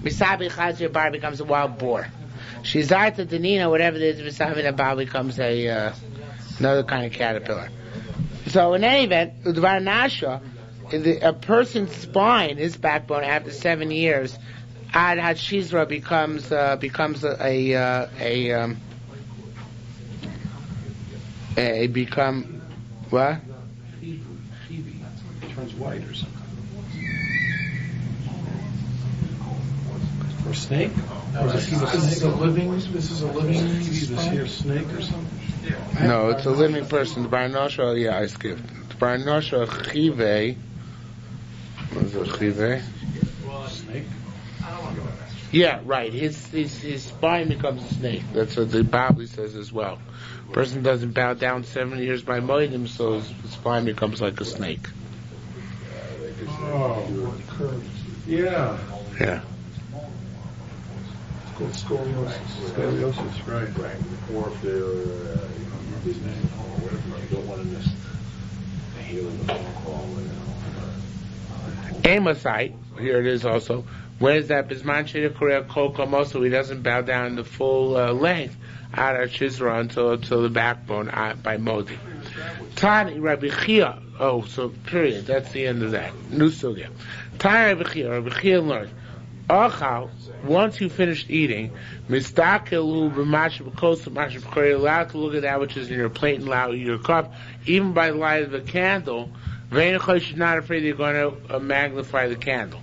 Misabi Chazir Bar becomes a wild boar. Shizarta Danina, whatever it is, Misabi Bar becomes another kind of caterpillar. So in any event, Udvar Nasha, a person's spine, his backbone, after 7 years, Ad Hashizra becomes what? Turns white or something. For a snake? This is a living snake or something? No, it's a living person. The Barnosha, I skipped. The Barnosha Chive. What is it, Chive? Snake? Yeah, right. His spine becomes a snake. That's what the Bible says as well. Person doesn't bow down 7 years by moedim, so his spine becomes like a snake. Oh, yeah. Yeah. It's called scoliosis. Scoliosis, right. Or if they're, you don't want to miss the healing of the phone call. Amosite, here it is also. When is that? Bisman Sheda Korea Kol so he doesn't bow down the full length out of Shizra until the backbone by Modi. Tani Rabbi Chia. Oh, so period. That's the end of that. New sugya. Tani Rabbi Chia learned. Achal, once you finished eating, mistakilu b'mashav kosa mashav kori, allowed to look at that which is in your plate and allow your cup, even by the light of a candle. Veinachos, you're not afraid you're going to magnify the candle.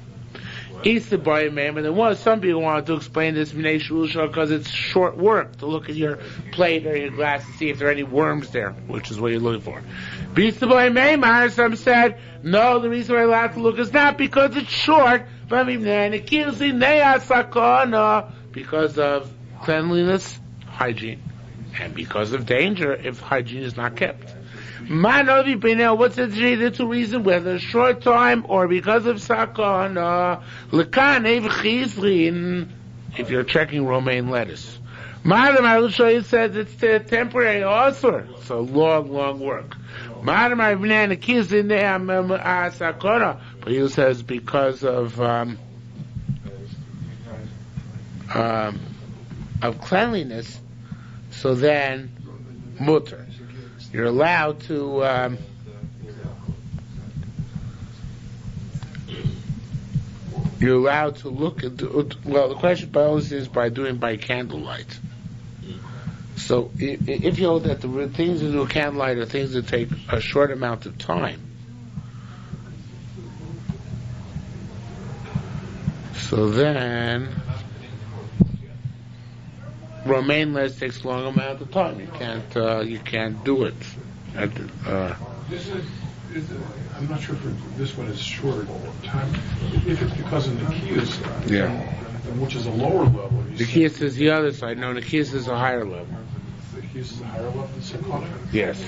Easter boy, man, and there was some people want to explain this because it's short work to look at your plate or your glass to see if there are any worms there, which is what you're looking for. Easter boy, man, some said, no, the reason we're allowed to look is not because it's short, but because of cleanliness, hygiene, and because of danger if hygiene is not kept. What's the two reasons, whether short time or because of sakana, if you're checking romaine lettuce. It says it's temporary also, so long work. But he says because of cleanliness, so then mutter. You're allowed to look at the question is by doing by candlelight. So if you know that the things that do candlelight are things that take a short amount of time, so then romaine lettuce takes a long amount of time. You can't do it. This is I'm not sure if this one is short time. If it's because of Nikias, which is a lower level. Nikias is the other side. No, Nikias is a higher level. Nikias is a higher level than Sakana? Yes.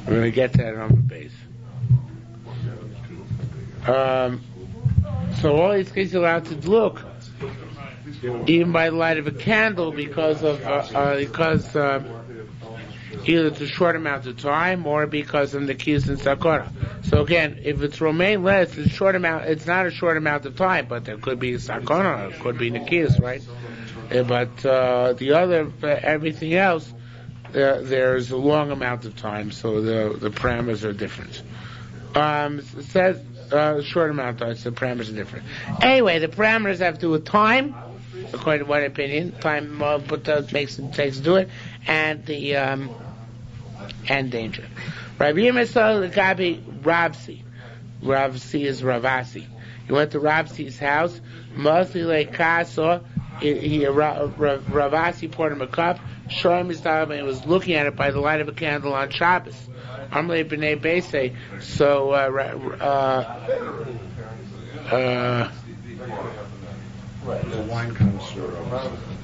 We're going to get that on the base. So all these kids are allowed to look, even by the light of a candle, because either it's a short amount of time or because of the keys and sakura. So again, if it's romaine lettuce, it's not a short amount of time, but there could be sakura, it could be nikis, right? But the other, everything else, there's a long amount of time, so the parameters are different. It says short amount of time, so the parameters are different. Anyway, the parameters have to do with time, according to one opinion. Time takes to do it, and the and danger. Rabbi Yirmiyah Gabi Ravsi. Ravsi is Ravasi. He went to Ravsi's house. Mostly like Kasa. Ravasi poured him a cup. Showed him his time, and he was looking at it by the light of a candle on Shabbos. Amrei b'nei Beisei. So the wine connoisseur.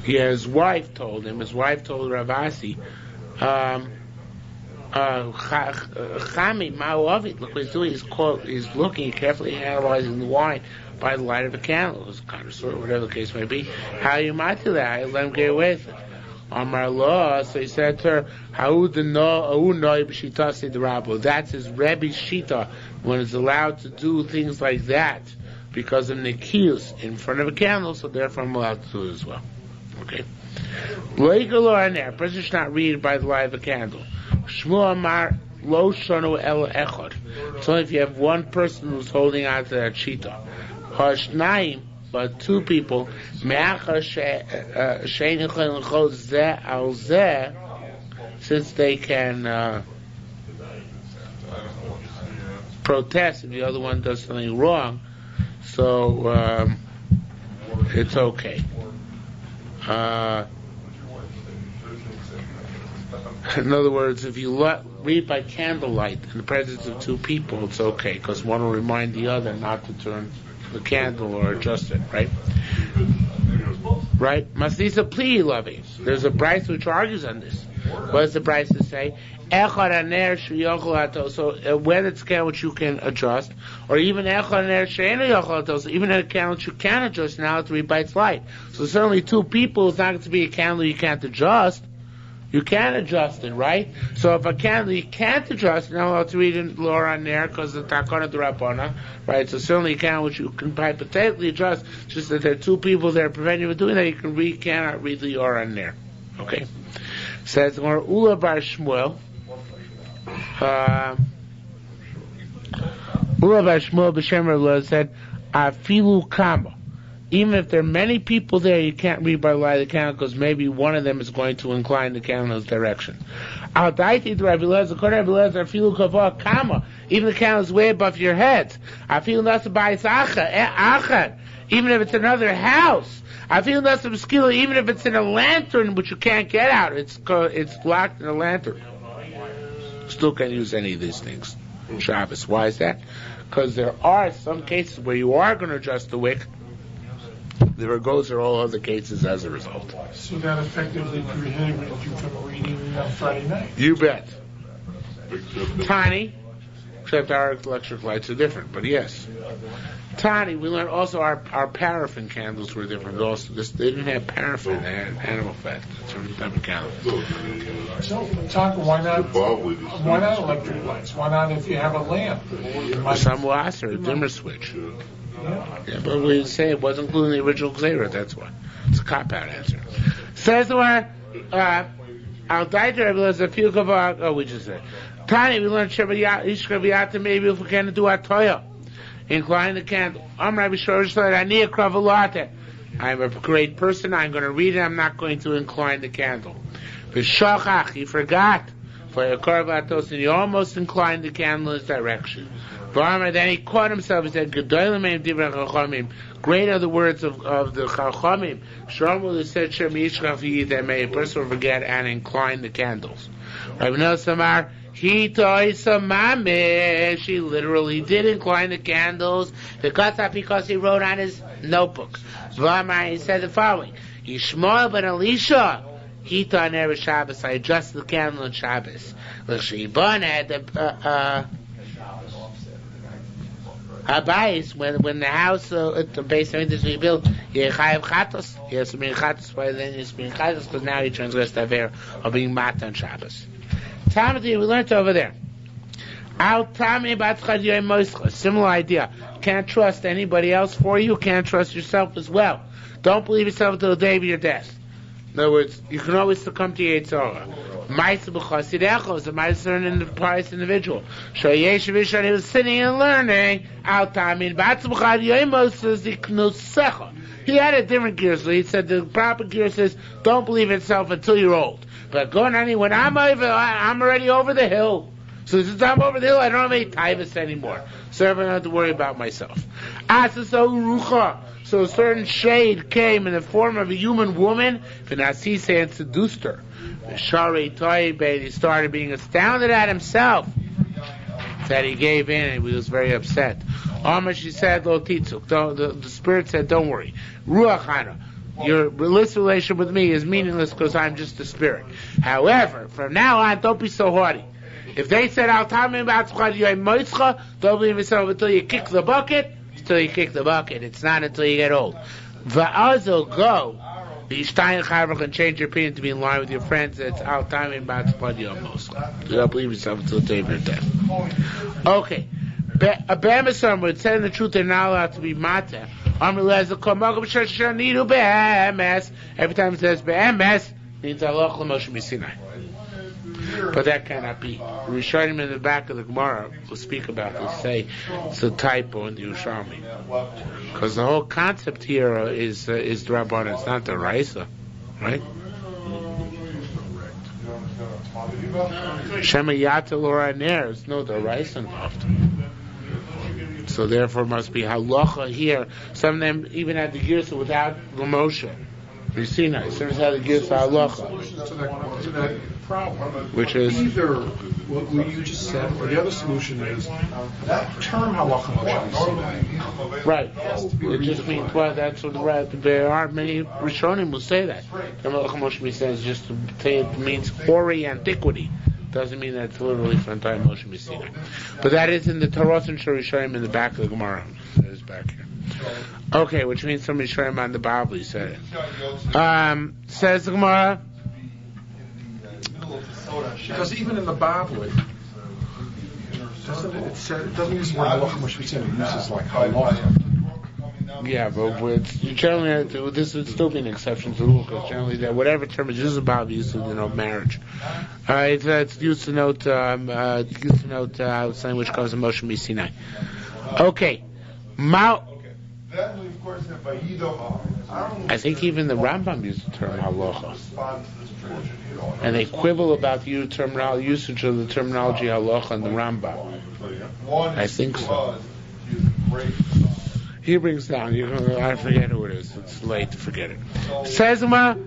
Yeah, his wife told Ravasi, Chami Ma'ovid, look what he's doing, he's looking, carefully analyzing the wine by the light of a candle, his connoisseur, whatever the case may be. How you might do that? I let him get away with it. Amar Lo, so he said to her, that's his Rebbe's Shita, when it's allowed to do things like that, because of Nikius in front of a candle, so therefore I'm allowed to do it as well. Okay? A person should not read by the light of a candle. Shmuel Amar Lo Shonu El Echad. It's only if you have one person who's holding on to that Shita. Hashnaim, but two people, since they can protest if the other one does something wrong, so it's okay. In other words, if you read by candlelight in the presence of two people, it's okay, because one will remind the other not to turn the candle or adjust it, right? Right? Masisa pli lavi. There's a Bryce which argues on this. What does the Bryce say? Echad aner sheyochel ato. So when it's a candle which you can adjust, or even echad aner she'eno yochel ato. So even a candle which you can adjust, now it's 3 bites light. So certainly 2 people is not going to be a candle you can't adjust. You can adjust it, right? So if a candle you can't adjust, now I'll have to read in Laura on there because the takana d'Rabbana, right? So certainly a candle which you can hypothetically adjust, just that there are 2 people that are preventing you from doing that, you cannot read the Laura on there. Okay. Says more Ula bar Shmuel. Ula bar Shmuel b'Shem Rav said, Afilu kama. Even if there are many people there, you can't read by the light of the candle because maybe one of them is going to incline the candle's direction. Even the candle is way above your head. Even if it's another house. Even if it's in a lantern which you can't get out, it's locked in a lantern. Still can't use any of these things. Shabbos. Why is that? Because there are some cases where you are going to adjust the wick. There goes are all other cases as a result. So that effectively prohibited you from reading on Friday night. You bet. Tani, except our electric lights are different, but yes. Tani, we learned also our paraffin candles were different. Also, they didn't have paraffin; they had animal fat. Different type of candles. So, Taka, why not electric lights? Why not if you have a lamp? Some will ask for a dimmer switch. Yeah, but we say it wasn't included in the original Gzeira, that's why. It's a cop-out answer. Says the one, Al Daiter, there's a few of we just said. Tani, we learned Shabbat maybe if we can do our Toya. Incline the candle. I'm Rabbi Shor said, I need a kravalate. I'm a great person, I'm going to read it, I'm not going to incline the candle. V'shachach, he forgot. For a karvatos, and he almost inclined the candle in his direction. Then he caught himself. He said, great are the words of the Chachamim. Shlomo said, that may a person will forget and incline the candles. Rabbi Nossamar, she literally did incline the candles because he wrote on his notebook. He said the following, Yishmael ben Elisha, Hita on Erev Shabbos, I adjusted the candle on Shabbos. L'shibon had the Habayis, when the house at the base of this rebuilt, Yechayev Chatos, he has to be in Chatos, but then he has to be in Chatos because now he transgressed the Aver of being mat on Shabbos. Tamati, we learned over there. Similar idea. Can't trust anybody else for you, can't trust yourself as well. Don't believe yourself until the day of your death. In other words, you can always succumb to Yetzirah. Ma'aseh b'chasidechos, the Ma'aseh learned in the pious individual. Shoyesh v'shon, he was sitting and learning. Al tamin b'atzim b'chad yoimos ziknusecha. He had a different gear, so he said the proper gear says, don't believe in yourself until you're old. But going on, when I'm already over the hill. So since I'm over the hill, I don't have any taivas anymore. So I don't have to worry about myself. So a certain shade came in the form of a human woman, and seduced her. He started being astounded at himself that he gave in, and he was very upset. She said, Lo titzuk. The spirit said, don't worry. Ruachana. Your illicit relationship with me is meaningless because I'm just a spirit. However, from now on, don't be so haughty. If they said, don't believe yourself until you kick the bucket, until you kick the bucket. It's not until you get old. Va'azil go. The Stein can change your opinion to be in line with your friends. It's al time in bad spot your most. You don't believe yourself until the day of your death. Okay. A Bamisam would say the truth, they're not allowed to be mata. Every time it says be'emes, means Allah Moshe Misinai. But that cannot be. Rishonim in the back of the Gemara will speak about this, say it's a typo in the Yerushalmi. Because the whole concept here is the Rabban, it's not the Raisa, right? Shema Yatel or Aner, there's no the Raisa involved. So therefore must be halacha here. Some of them even had the girsa without the Moshe. Sinai. Serves how to give halacha, to that problem, which is either what you just said, or the other solution is that term halacha Moshe Sinai. right. It just means that's what there aren't many Rishonim who say that. Halacha Moshe says just it means hoary antiquity. Doesn't mean that's literally for entire Moshe Sinai. But that is in the Torah and Shirishayim in the back of the Gemara. It is back here. Okay, which means some Rishonim on the Bible said it. Says the Gemara. Because even in the Bible, it doesn't use the word halacha Moshe Sinai. It uses like halacha. Yeah, but generally this would still be an exception to the rule, because generally that whatever term is used about is used to denote marriage. It's used to note something which comes in Moshe Sinai. Okay, I think even the Rambam used the term halacha, and they quibble about the usage of the terminology halacha in the Rambam. I think so. He brings down. I forget who it is. It's late to forget it. Says Mike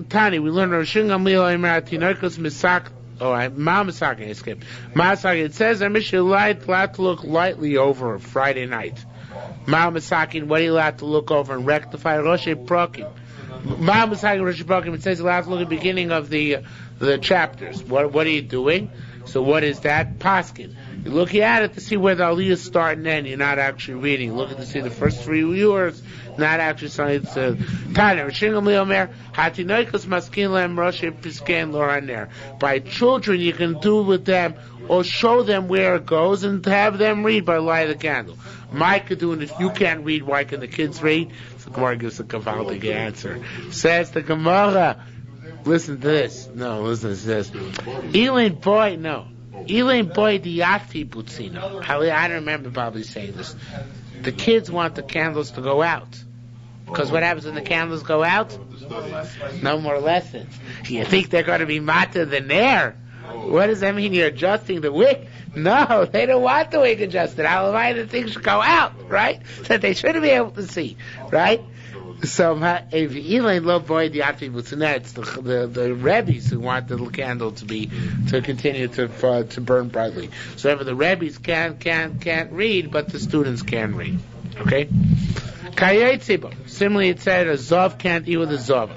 Tani. We learned Rishon Gamliel Emer Tinoikos Misak. Ma Misak. I skipped. Misak. It says I miss you allowed to look lightly over Friday night. Ma Misakin. What are you allowed to look over and rectify? Rosh Prakim. Ma Misakin Rosh Prakim. It says allowed to look at the beginning of the chapters. What are you doing? So what is that? Paskin. You're looking at it to see where the aliyahs start and end. You're not actually reading. You're looking to see the first 3 viewers, not actually saying it's by children you can do with them or show them where it goes and have them read by light of the candle. Mike could do it. If you can't read, why can the kids read? So the Gemara gives a kavaldik answer. Says the Gemara, listen to this. No, listen to this. Elaine boy, no. Elaine boy diakti butzino. I don't remember probably saying this. The kids want the candles to go out. Because what happens when the candles go out? No more lessons. You think they're going to be matter than there? What does that mean? You're adjusting the wick? No, they don't want the wick adjusted. The things should go out, right? So they shouldn't be able to see, right? So, if Elaine love boy the it's the Rebbe's who want the candle to continue to burn brightly. So, the Rebbe's can't read, but the students can read. Okay. Similarly, it said a Zov can't eat with a Zov.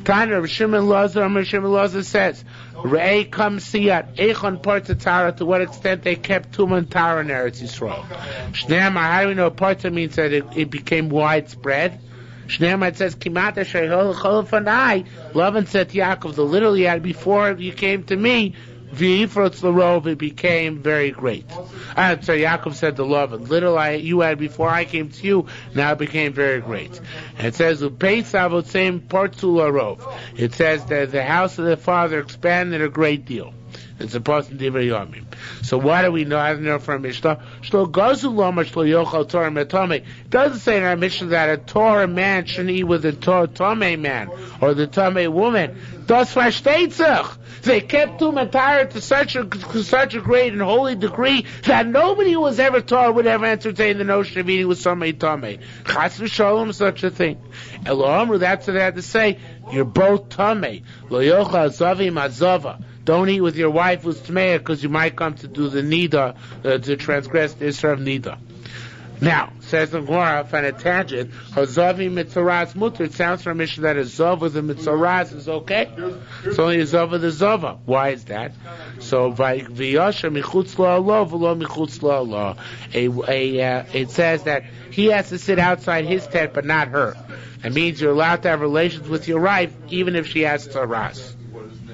Tanya Rav Shimon Lazar says, Re'ei come siyat echon parta Tara, to what extent they kept Tuman Tara in Eretz Yisrael. Shneimar, how do we know parta means that it became widespread? Shneimar, it says Kimata Shehol Cholofanai. Lavan said to Yaakov, the little you had before you came to me, V'yifrotz l'rov, it became very great. So Yaakov said to Lavan, little you had before I came to you, now it became very great. And it says Upeis avotzim partu l'rov. It says that the house of the father expanded a great deal. It's supposed to be very yummy. So why do we know? I don't know from Mishnah. It doesn't say in our Mishnah that a Torah man shouldn't eat with a Tomei man or the Tomei woman. Das versteht sich. They kept Tuman Torah to such a great and holy degree that nobody who was ever taught would ever entertain the notion of eating with somebody Tomei. Chas v'sholom, such a thing. Elohim, that's what they had to say. You're both Tomei. Lo yochal zavim azava. Don't eat with your wife who's Tmeya, because you might come to do the Nida, to transgress the Isra of Nida. Now, says the Gemara, on a tangent, Hazavi Mitzaraz Mutter, it sounds from a mission that a Zav with a Mitzaraz is okay. It's only a Zav with a Zava. Why is that? So, V'yasha Michutz La'Allah, V'lo Michutz La'Allah. It says that he has to sit outside his tent, but not her. That means you're allowed to have relations with your wife, even if she has Tzaraz.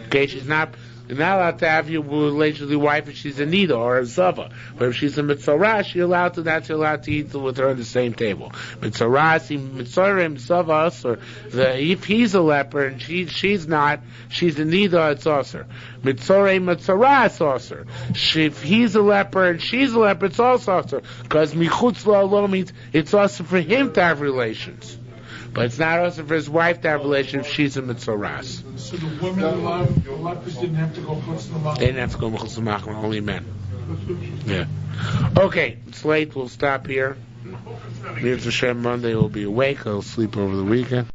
Okay, you're not allowed to have your relations with your wife if she's a Nida or a Zava. But if she's a Mitzorah, you're allowed to eat with her at the same table. Mitzorah, Zava, or if he's a leper and she's not, she's a Nida, it's also. Mitzorah, it's also. If he's a leper and she's a leper, it's also. Because Michutz La'Allah means it's also for him to have relations. But it's not also for his wife to have a relationship if she's a Mitzoras. So the women, the lepers didn't have to go chutz l'machma? They didn't have to go chutz l'machma, only men. Yeah. Okay, it's late, we'll stop here. Mitzvah Shem Monday will be awake. I'll sleep over the weekend.